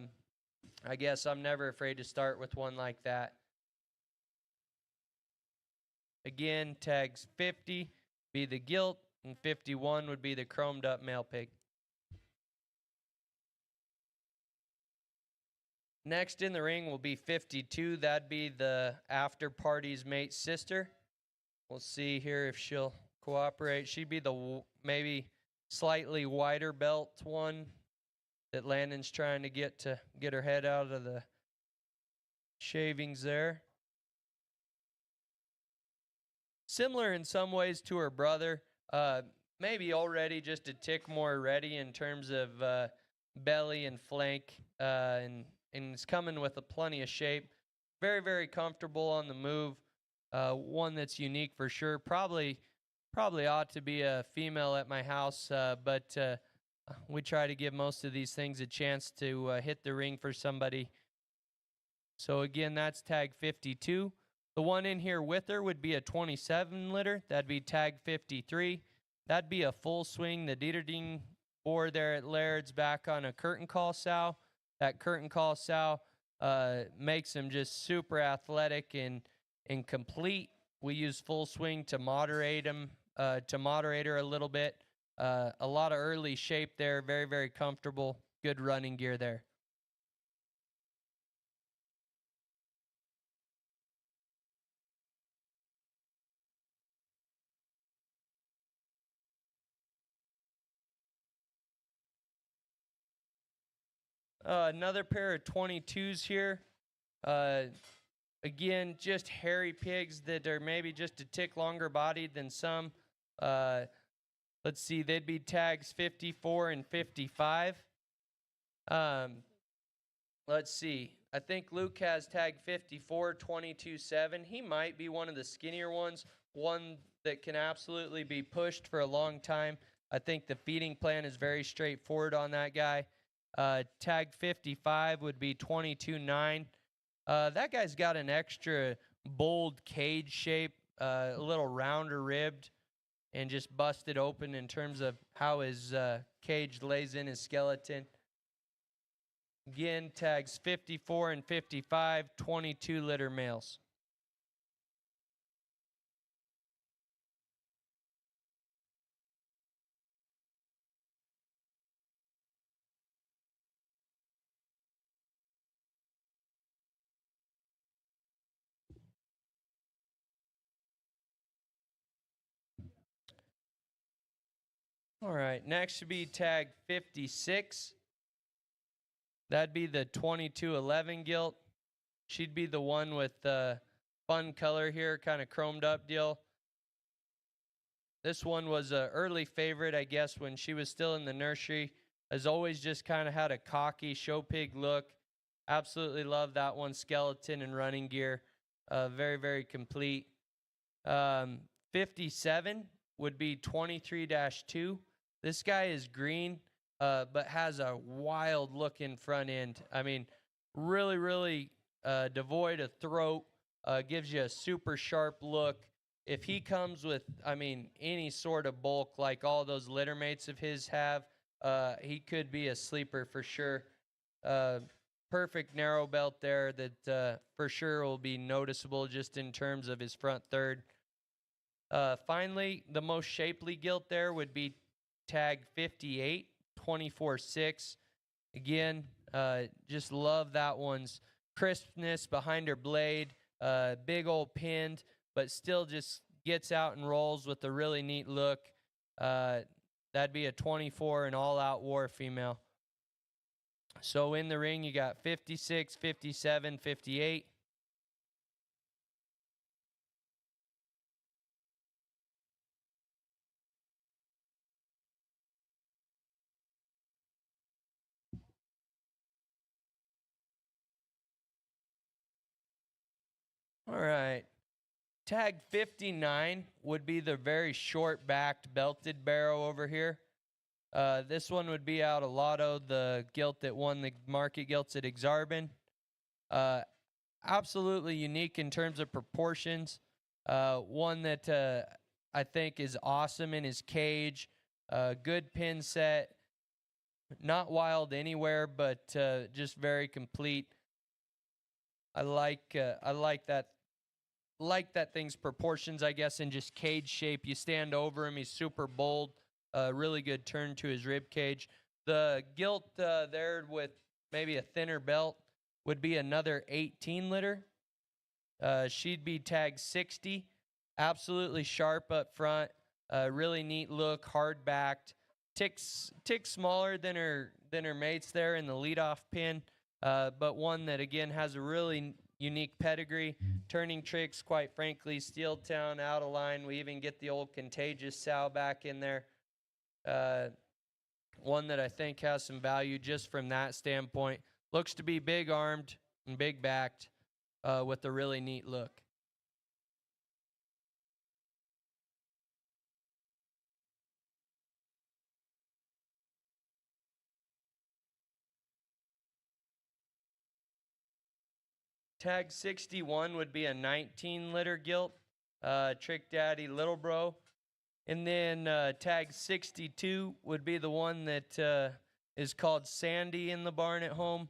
guess I'm never afraid to start with one like that. Again, tags 50 be the gilt, and 51 would be the chromed up male pig. Next in the ring will be 52. That'd be the after party's mate's sister. We'll see here if she'll cooperate. She'd be the maybe slightly wider belt one that Landon's trying to get her head out of the shavings there. Similar in some ways to her brother, maybe already just a tick more ready in terms of belly and flank, and it's coming with a plenty of shape. Very, very comfortable on the move. One that's unique for sure. Probably ought to be a female at my house, but we try to give most of these things a chance to hit the ring for somebody. So again, that's tag 52. The one in here with her would be a 27 litter. That'd be tag 53. That'd be a full swing. The Dieterding board there at Laird's back on a curtain call sow. That curtain call sow makes him just super athletic and complete. We use full swing to moderate him, to moderate her a little bit. A lot of early shape there. Very, very comfortable. Good running gear there. Another pair of 22s here. Again, just hairy pigs that are maybe just a tick longer bodied than some. Let's see, they'd be tags 54 and 55. Let's see. I think Luke has tag 54, 22.7. He might be one of the skinnier ones, one that can absolutely be pushed for a long time. I think the feeding plan is very straightforward on that guy. Tag 55 would be 22.9. That guy's got an extra bold cage shape, a little rounder ribbed, and just busted open in terms of how his cage lays in his skeleton. Again, tags 54 and 55, 22 litter males. All right, next should be tag 56. That'd be the 2211 gilt. She'd be the one with the fun color here, kind of chromed up deal. This one was an early favorite, I guess, when she was still in the nursery. Has always just kind of had a cocky show pig look. Absolutely love that one, skeleton and running gear. Very, very complete. 57 would be 23-2. This guy is green. but has a wild looking front end. I mean, really, really devoid of throat, gives you a super sharp look. If he comes with, I mean, any sort of bulk like all those littermates of his have, he could be a sleeper for sure. Perfect narrow belt there that for sure will be noticeable just in terms of his front third. Finally, the most shapely gilt there would be tag 58, 24-6. Again, just love that one's crispness behind her blade, big old pinned, but still just gets out and rolls with a really neat look. That'd be a 24, an all-out war female. So in the ring, you got 56, 57, 58. All right. Tag 59 would be the very short-backed belted barrow over here. This one would be out of Lotto, the gilt that won the market gilts at Exarban. Absolutely unique in terms of proportions. One that I think is awesome in his cage. Good pin set. Not wild anywhere, but just very complete. I like that. Like that thing's proportions, I guess, in just cage shape. You stand over him, he's super bold. Really good turn to his rib cage. The gilt there with maybe a thinner belt would be another 18 liter. She'd be tagged 60. Absolutely sharp up front. Really neat look, hard backed. Tick smaller than her mates there in the leadoff pin, but one that again has a really unique pedigree, turning tricks, quite frankly, Steel Town, out of line. We even get the old Contagious sow back in there. One that I think has some value just from that standpoint. Looks to be big armed and big backed with a really neat look. Tag 61 would be a 19 liter gilt, Trick Daddy Little Bro. And then tag 62 would be the one that is called Sandy in the barn at home.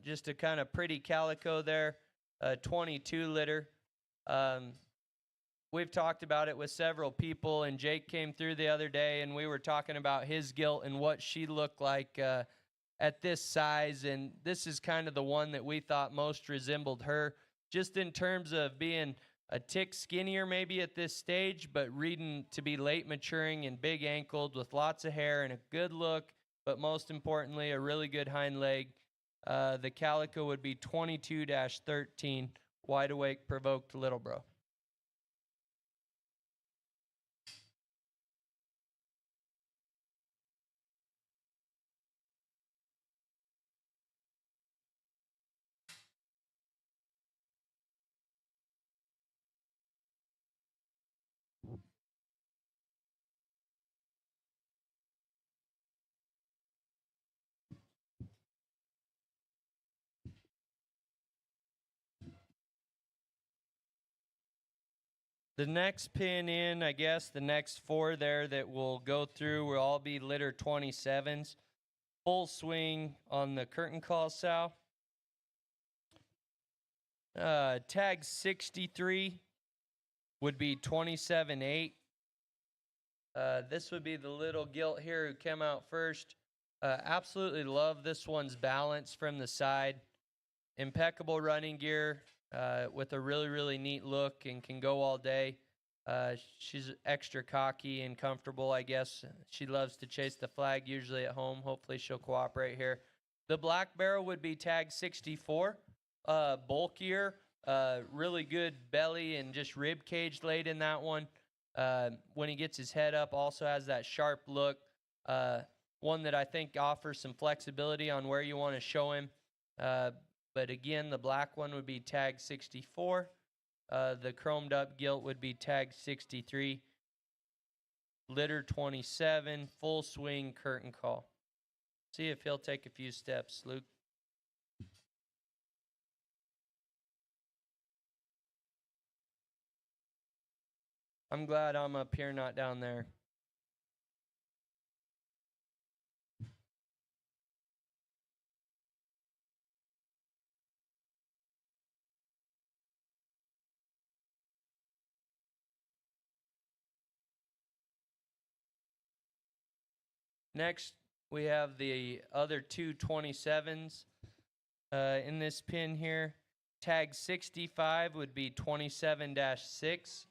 Just a kind of pretty calico there, 22 liter. We've talked about it with several people, and Jake came through the other day, and we were talking about his gilt and what she looked like at this size, and this is kind of the one that we thought most resembled her, just in terms of being a tick skinnier maybe at this stage, but reading to be late maturing and big ankled with lots of hair and a good look, but most importantly, a really good hind leg. The calico would be 22-13, wide awake, provoked Little Bro. The next pin in, I guess, the next four there that we'll go through will all be litter 27s. Full swing on the curtain call, Sal. Tag 63 would be 27-8. This would be the little gilt here who came out first. Absolutely love this one's balance from the side. Impeccable running gear with a really, really neat look and can go all day. She's extra cocky and comfortable, I guess. She loves to chase the flag, usually at home. Hopefully she'll cooperate here. The black barrel would be tag 64. Bulkier, really good belly and just rib cage laid in that one. When he gets his head up, also has that sharp look. One that I think offers some flexibility on where you want to show him. But again, the black one would be tag 64. The chromed up gilt would be tag 63. Litter 27, full swing curtain call. See if he'll take a few steps, Luke. I'm glad I'm up here, not down there. Next, we have the other two 27s in this pin here. Tag 65 would be 27-6.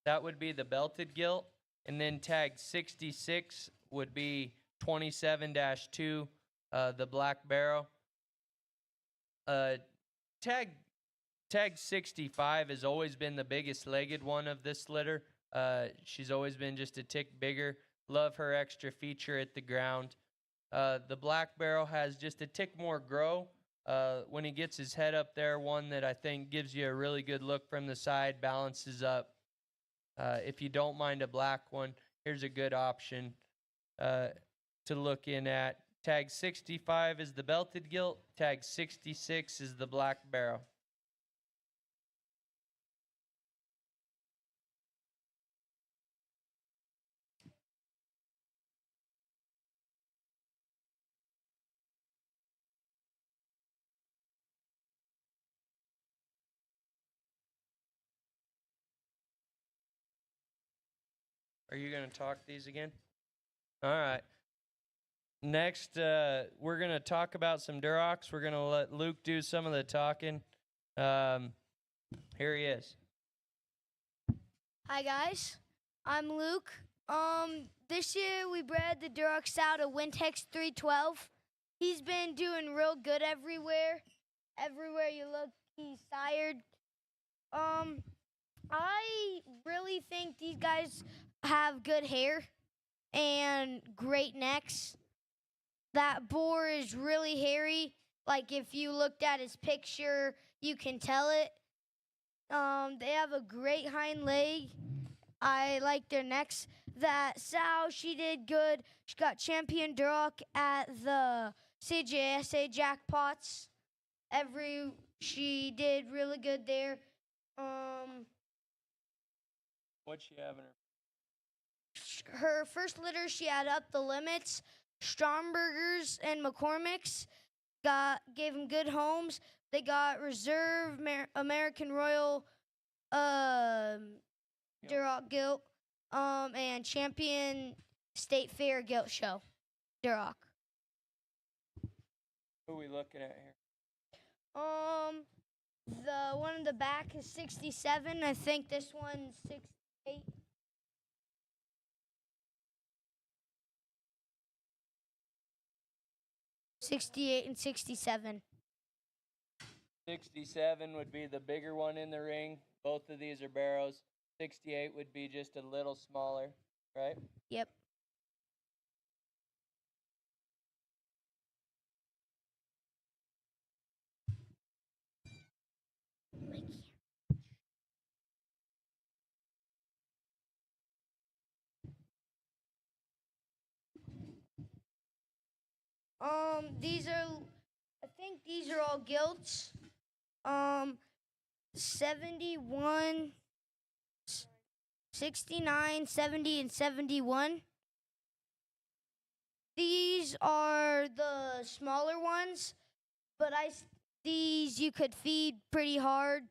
That would be the belted gilt. And then tag 66 would be 27-2, the black barrow. Tag 65 has always been the biggest legged one of this litter. She's always been just a tick bigger. Love her extra feature at the ground. The black barrel has just a tick more grow. When he gets his head up there, one that I think gives you a really good look from the side, balances up. If you don't mind a black one, here's a good option to look in at. Tag 65 is the belted gilt. Tag 66 is the black barrel. Are you going to talk these again? All right. Next, we're going to talk about some Durocs. We're going to let Luke do some of the talking. Here he is. Hi, guys. I'm Luke. This year we bred the Duroc out of Wintex 312. He's been doing real good everywhere. Everywhere you look, he's sired. I really think these guys have good hair and great necks. That boar is really hairy. Like if you looked at his picture, you can tell it. They have a great hind leg. I like their necks. That sow, she did good. She got champion Duroc at the CJSA jackpots. She did really good there. What'd she have in her? Her first litter, she had Up the Limits, Strombergers, and McCormick's. Gave them good homes. They got Reserve American Royal Duroc Gilt and Champion State Fair Gilt Show Duroc. Who are we looking at here? The one in the back is 67. I think this one's 68. '68 and '67. 67 would be the bigger one in the ring. Both of these are barrows. 68 would be just a little smaller, right? Yep. I think these are all gilts. 71, 69, 70, and 71. These are the smaller ones, but these you could feed pretty hard.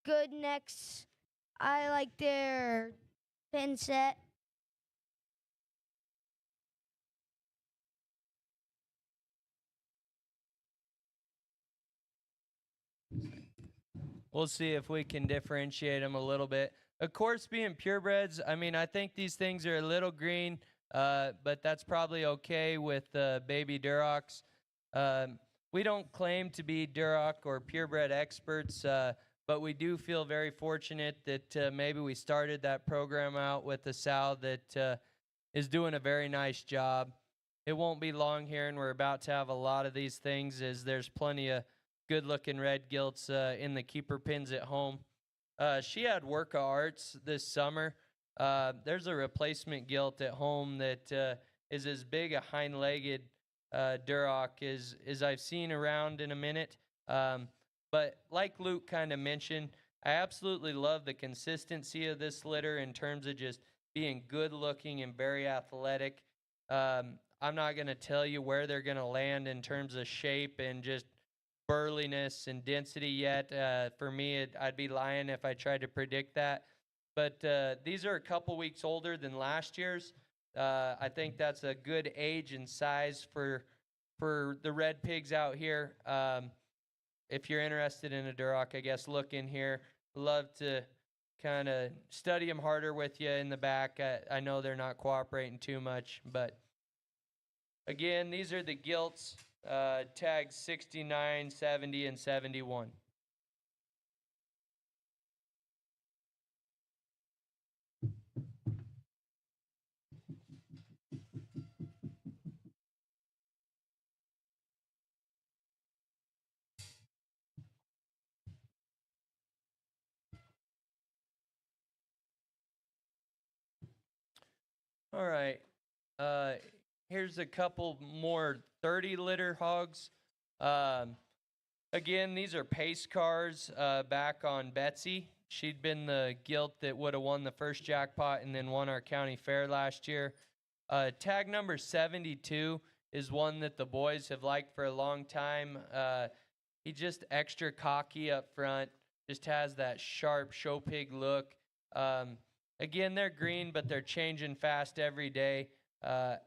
Good necks. I like their pin set. We'll see if we can differentiate them a little bit. Of course, being purebreds, I mean, I think these things are a little green, but that's probably okay with baby Durocs. We don't claim to be Duroc or purebred experts, but we do feel very fortunate that maybe we started that program out with a sow that is doing a very nice job. It won't be long here, and we're about to have a lot of these things, as there's plenty of good-looking red gilts in the keeper pins at home. She had Work of Arts this summer. There's a replacement gilt at home that is as big a hind-legged Duroc as I've seen around in a minute. But like Luke kind of mentioned, I absolutely love the consistency of this litter in terms of just being good looking and very athletic. I'm not going to tell you where they're going to land in terms of shape and just burliness and density yet. For me, I'd be lying if I tried to predict that. But these are a couple weeks older than last year's. I think that's a good age and size for the red pigs out here. If you're interested in a Duroc, I guess look in here. Love to kind of study them harder with you in the back. I know they're not cooperating too much, but again, these are the gilts, tags 69, 70, and 71. All right. Uh, Here's a couple more 30 litter hogs. Um, Again, these are pace cars back on Betsy. She'd been the gilt that would have won the first jackpot and then won our county fair last year. Tag number 72 is one that the boys have liked for a long time. He's just extra cocky up front, just has that sharp show pig look. Again, they're green, but they're changing fast every day.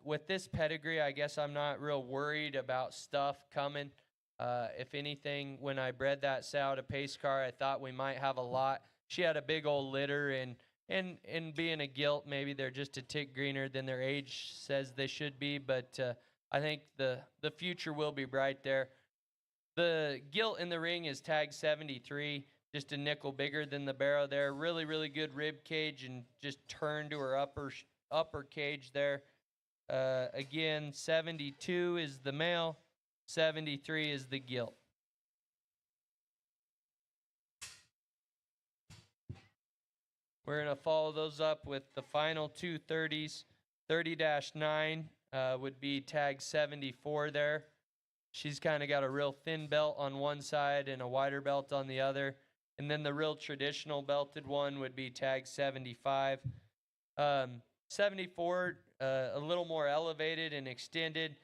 With this pedigree, I guess I'm not real worried about stuff coming. If anything, when I bred that sow to pace car, I thought we might have a lot. She had a big old litter, and being a gilt, maybe they're just a tick greener than their age says they should be. But I think the future will be bright there. The gilt in the ring is tag 73, just a nickel bigger than the barrow there. Really, really good rib cage and just turn to her upper cage there. Again, 72 is the male. 73 is the gilt. We're going to follow those up with the final two 30s. 30-9 would be tag 74 there. She's kind of got a real thin belt on one side and a wider belt on the other. And then the real traditional belted one would be tag 75. 74, a little more elevated and extended.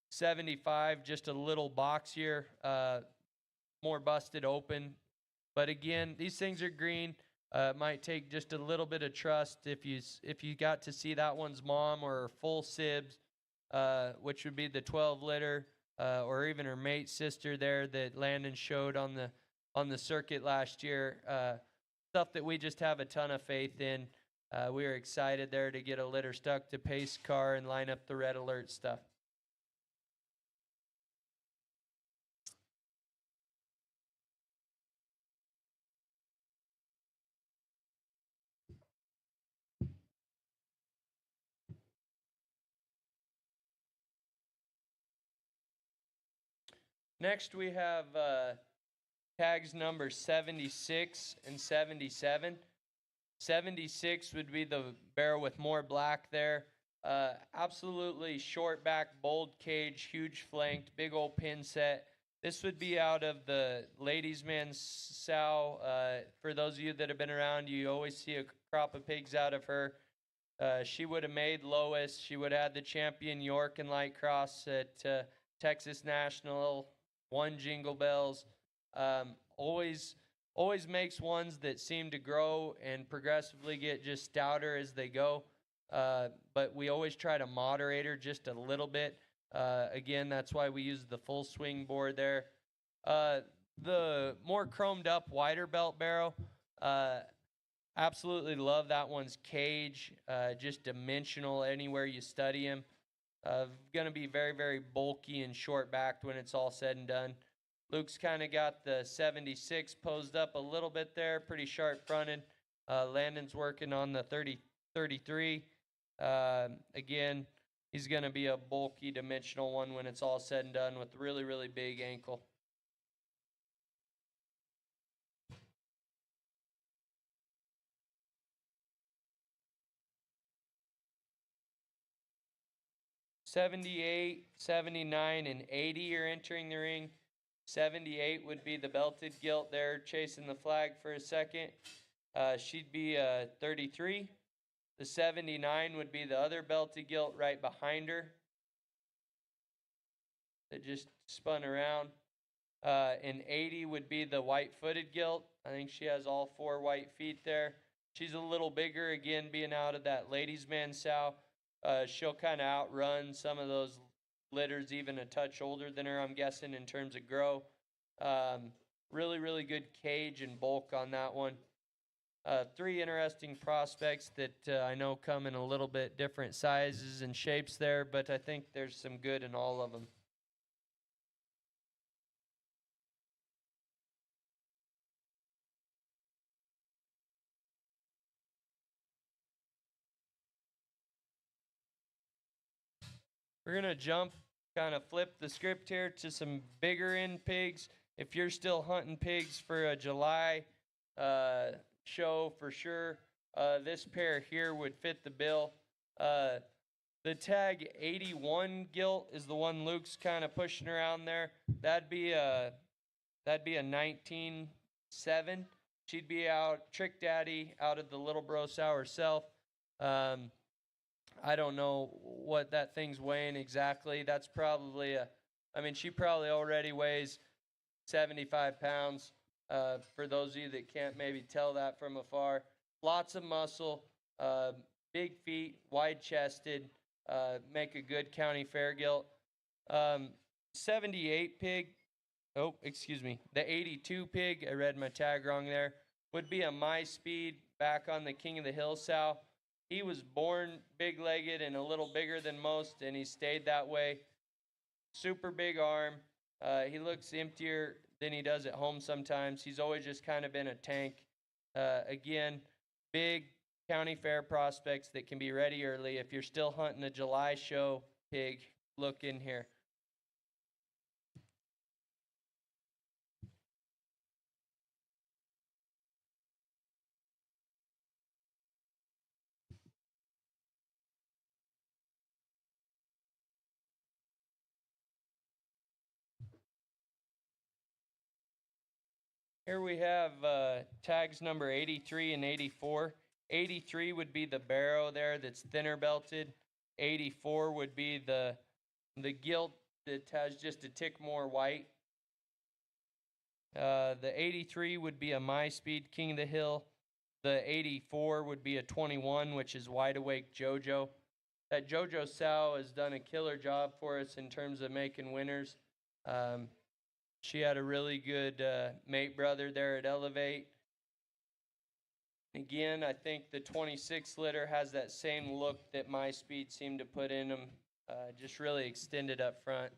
75, just a little boxier, more busted open. But again, these things are green. It might take just a little bit of trust if you got to see that one's mom or her full sibs, which would be the 12 litter, or even her mate sister there that Landon showed on the circuit last year. Stuff that we just have a ton of faith in. We were excited there to get a litter stuck to pace car and line up the red alert stuff. Next, we have tags number 76 and 77. 76 would be the barrel with more black there. Absolutely short back, bold cage, huge flanked, big old pin set. This would be out of the ladies' man's sow. For those of you that have been around, you always see a crop of pigs out of her. She would have made Lois. She would have had the champion York and Light Cross at Texas National, won Jingle Bells. Always makes ones that seem to grow and progressively get just stouter as they go. But we always try to moderate her just a little bit. Again, that's why we use the full swing board there. The more chromed up, wider belt barrow. Absolutely love that one's cage. Just dimensional anywhere you study him. Going to be very, very bulky and short backed when it's all said and done. Luke's kind of got the 76 posed up a little bit there, pretty sharp fronted. Landon's working on the 33. Again, he's going to be a bulky dimensional one when it's all said and done with really, really big ankle. 78, 79, and 80 are entering the ring. 78 would be the belted gilt there chasing the flag for a second. She'd be 33. The 79 would be the other belted gilt right behind her that just spun around. And 80 would be the white-footed gilt. I think she has all 4 white feet there. She's a little bigger, again, being out of that ladies' man sow. She'll kind of outrun some of those litters, even a touch older than her, I'm guessing, in terms of grow. Really, really good cage and bulk on that one. 3 interesting prospects that I know come in a little bit different sizes and shapes there, but I think there's some good in all of them. We're going to jump, kind of flip the script here to some bigger end pigs. If you're still hunting pigs for a July show, for sure, this pair here would fit the bill. The tag 81 gilt is the one Luke's kind of pushing around there. That'd be a 19.7. She'd be out, Trick Daddy, out of the Little Bro Sow herself. I don't know what that thing's weighing exactly. That's probably she probably already weighs 75 pounds. For those of you that can't maybe tell that from afar. Lots of muscle, big feet, wide-chested, make a good county fair gilt. 78 pig, the 82 pig, I read my tag wrong there, would be a My Speed back on the King of the Hill sow. He was born big-legged and a little bigger than most, and he stayed that way. Super big arm. He looks emptier than he does at home sometimes. He's always just kind of been a tank. Again, big county fair prospects that can be ready early. If you're still hunting a July show pig, look in here. Here we have tags number 83 and 84. 83 would be the barrow there that's thinner belted. 84 would be the gilt that has just a tick more white. The 83 would be a My Speed King of the Hill. The 84 would be a 21, which is Wide Awake JoJo. That JoJo sow has done a killer job for us in terms of making winners. She had a really good mate brother there at Elevate. Again, I think the 26 litter has that same look that My Speed seemed to put in them, just really extended up front.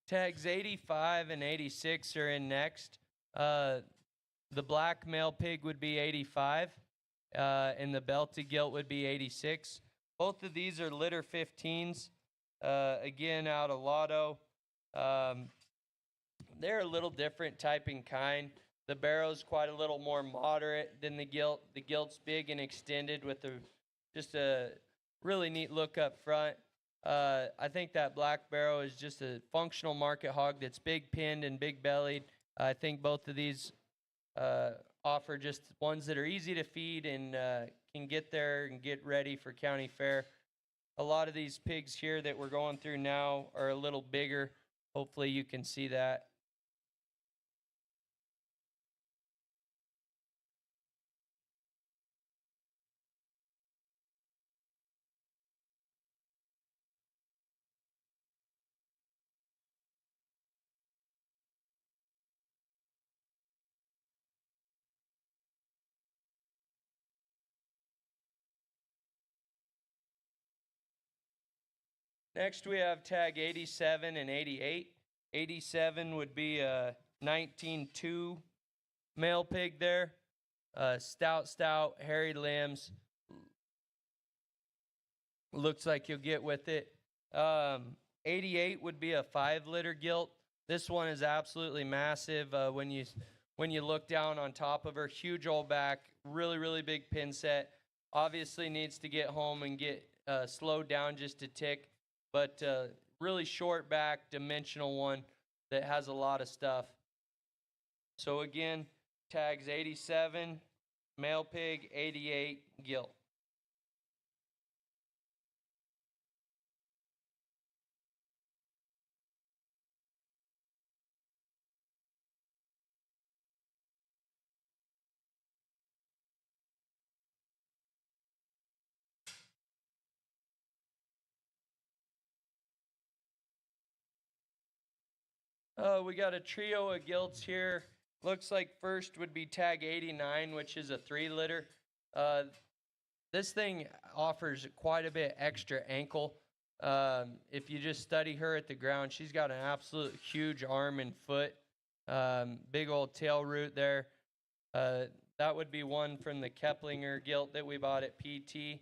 Tags 85 and 86 are in next. The black male pig would be 85, and the belted gilt would be 86. Both of these are litter 15s, again, out of Lotto. They're a little different type and kind. The barrow's quite a little more moderate than the gilt. The gilt's big and extended with just a really neat look up front. I think that black barrow is just a functional market hog that's big pinned and big bellied. I think both of these offer just ones that are easy to feed and can get there and get ready for county fair. A lot of these pigs here that we're going through now are a little bigger. Hopefully you can see that. Next, we have tag 87 and 88. 87 would be a 19.2 male pig there. Stout, hairy limbs, looks like you'll get with it. 88 would be a 5-litter gilt. This one is absolutely massive. When you look down on top of her, huge old back, really big pin set. Obviously needs to get home and get slowed down just a tick, but really short back, dimensional one that has a lot of stuff. So again, tags 87, male pig, 88, gilt. We got a trio of gilts here. Looks like first would be tag 89, which is a 3-litter. This thing offers quite a bit extra ankle. If you just study her at the ground, she's got an absolute huge arm and foot. Big old tail root there. That would be one from the Keplinger gilt that we bought at PT.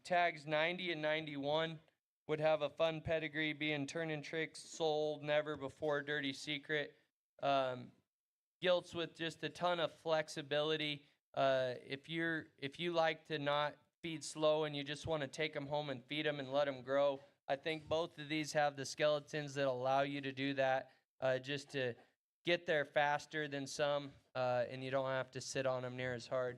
Tags 90 and 91 would have a fun pedigree, being Turning Tricks, Sold, Never Before, Dirty Secret. Gilts with just a ton of flexibility. If you like to not feed slow and you just want to take them home and feed them and let them grow, I think both of these have the skeletons that allow you to do that, just to get there faster than some, and you don't have to sit on them near as hard.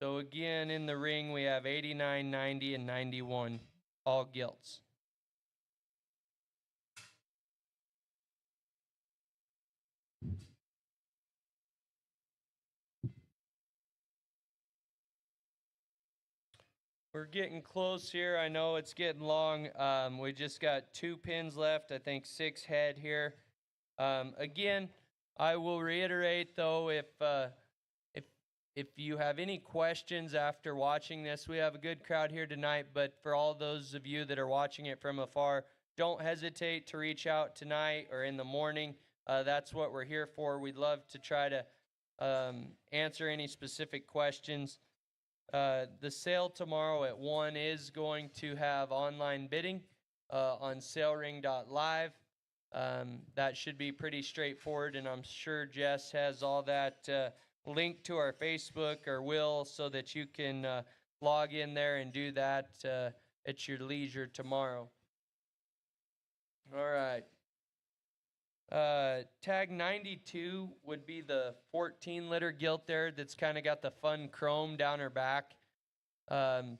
So again, in the ring, we have 89, 90, and 91, all gilts. We're getting close here. I know it's getting long. We just got 2 pins left. I think 6 head here. Again, I will reiterate though, if you have any questions after watching this, we have a good crowd here tonight, but for all those of you that are watching it from afar, don't hesitate to reach out tonight or in the morning. That's what we're here for. We'd love to try to answer any specific questions. The sale tomorrow at 1 is going to have online bidding on salering.live. That should be pretty straightforward, and I'm sure Jess has all that linked to our Facebook or will, so that you can log in there and do that at your leisure tomorrow. All right. Tag 92 would be the 14-litter gilt there that's kind of got the fun chrome down her back. Let's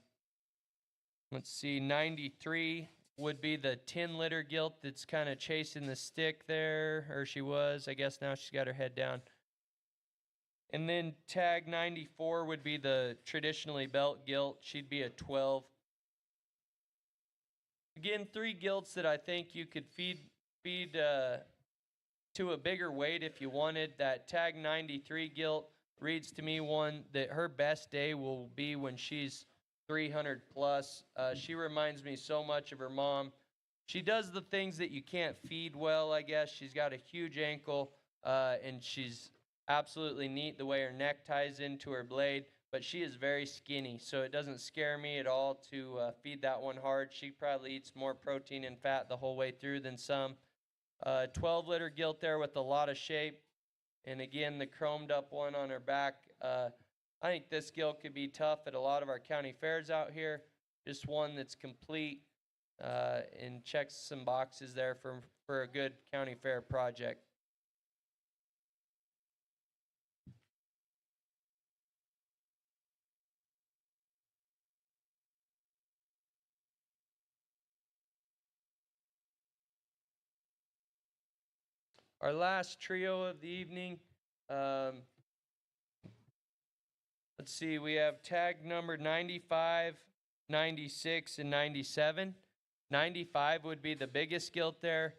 see, 93 would be the 10-litter gilt that's kind of chasing the stick there, or she was. I guess now she's got her head down. And then tag 94 would be the traditionally belt gilt. She'd be a 12. Again, 3 gilts that I think you could feed to a bigger weight if you wanted. That tag 93 gilt reads to me one that her best day will be when she's 300 plus. She reminds me so much of her mom. She does the things that you can't feed well, I guess. She's got a huge ankle, and she's absolutely neat the way her neck ties into her blade, but she is very skinny, so it doesn't scare me at all to feed that one hard. She probably eats more protein and fat the whole way through than some. 12-litter gilt there with a lot of shape, and again, the chromed up one on her back. I think this gilt could be tough at a lot of our county fairs out here. Just one that's complete and checks some boxes there for a good county fair project. Our last trio of the evening, let's see, we have tag number 95, 96, and 97. 95 would be the biggest gilt there.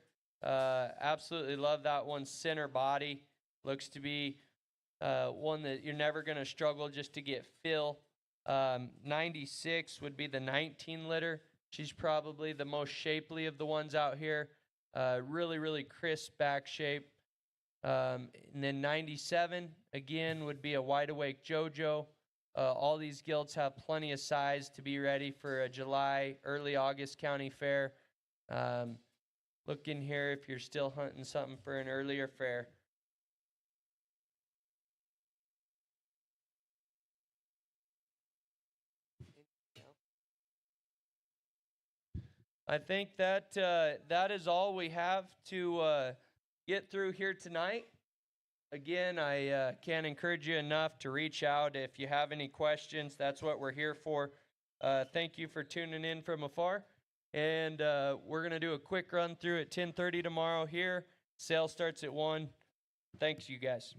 Absolutely love that one. Center body. Looks to be one that you're never going to struggle just to get fill. 96 would be the 19-litter. She's probably the most shapely of the ones out here. Really crisp back shape. And then 97, again, would be a wide awake JoJo. All these gilts have plenty of size to be ready for a July, early August county fair. Look in here if you're still hunting something for an earlier fair. I think that that is all we have to get through here tonight. Again, I can't encourage you enough to reach out if you have any questions. That's what we're here for. Thank you for tuning in from afar. And we're going to do a quick run through at 10:30 tomorrow here. Sale starts at 1. Thanks, you guys.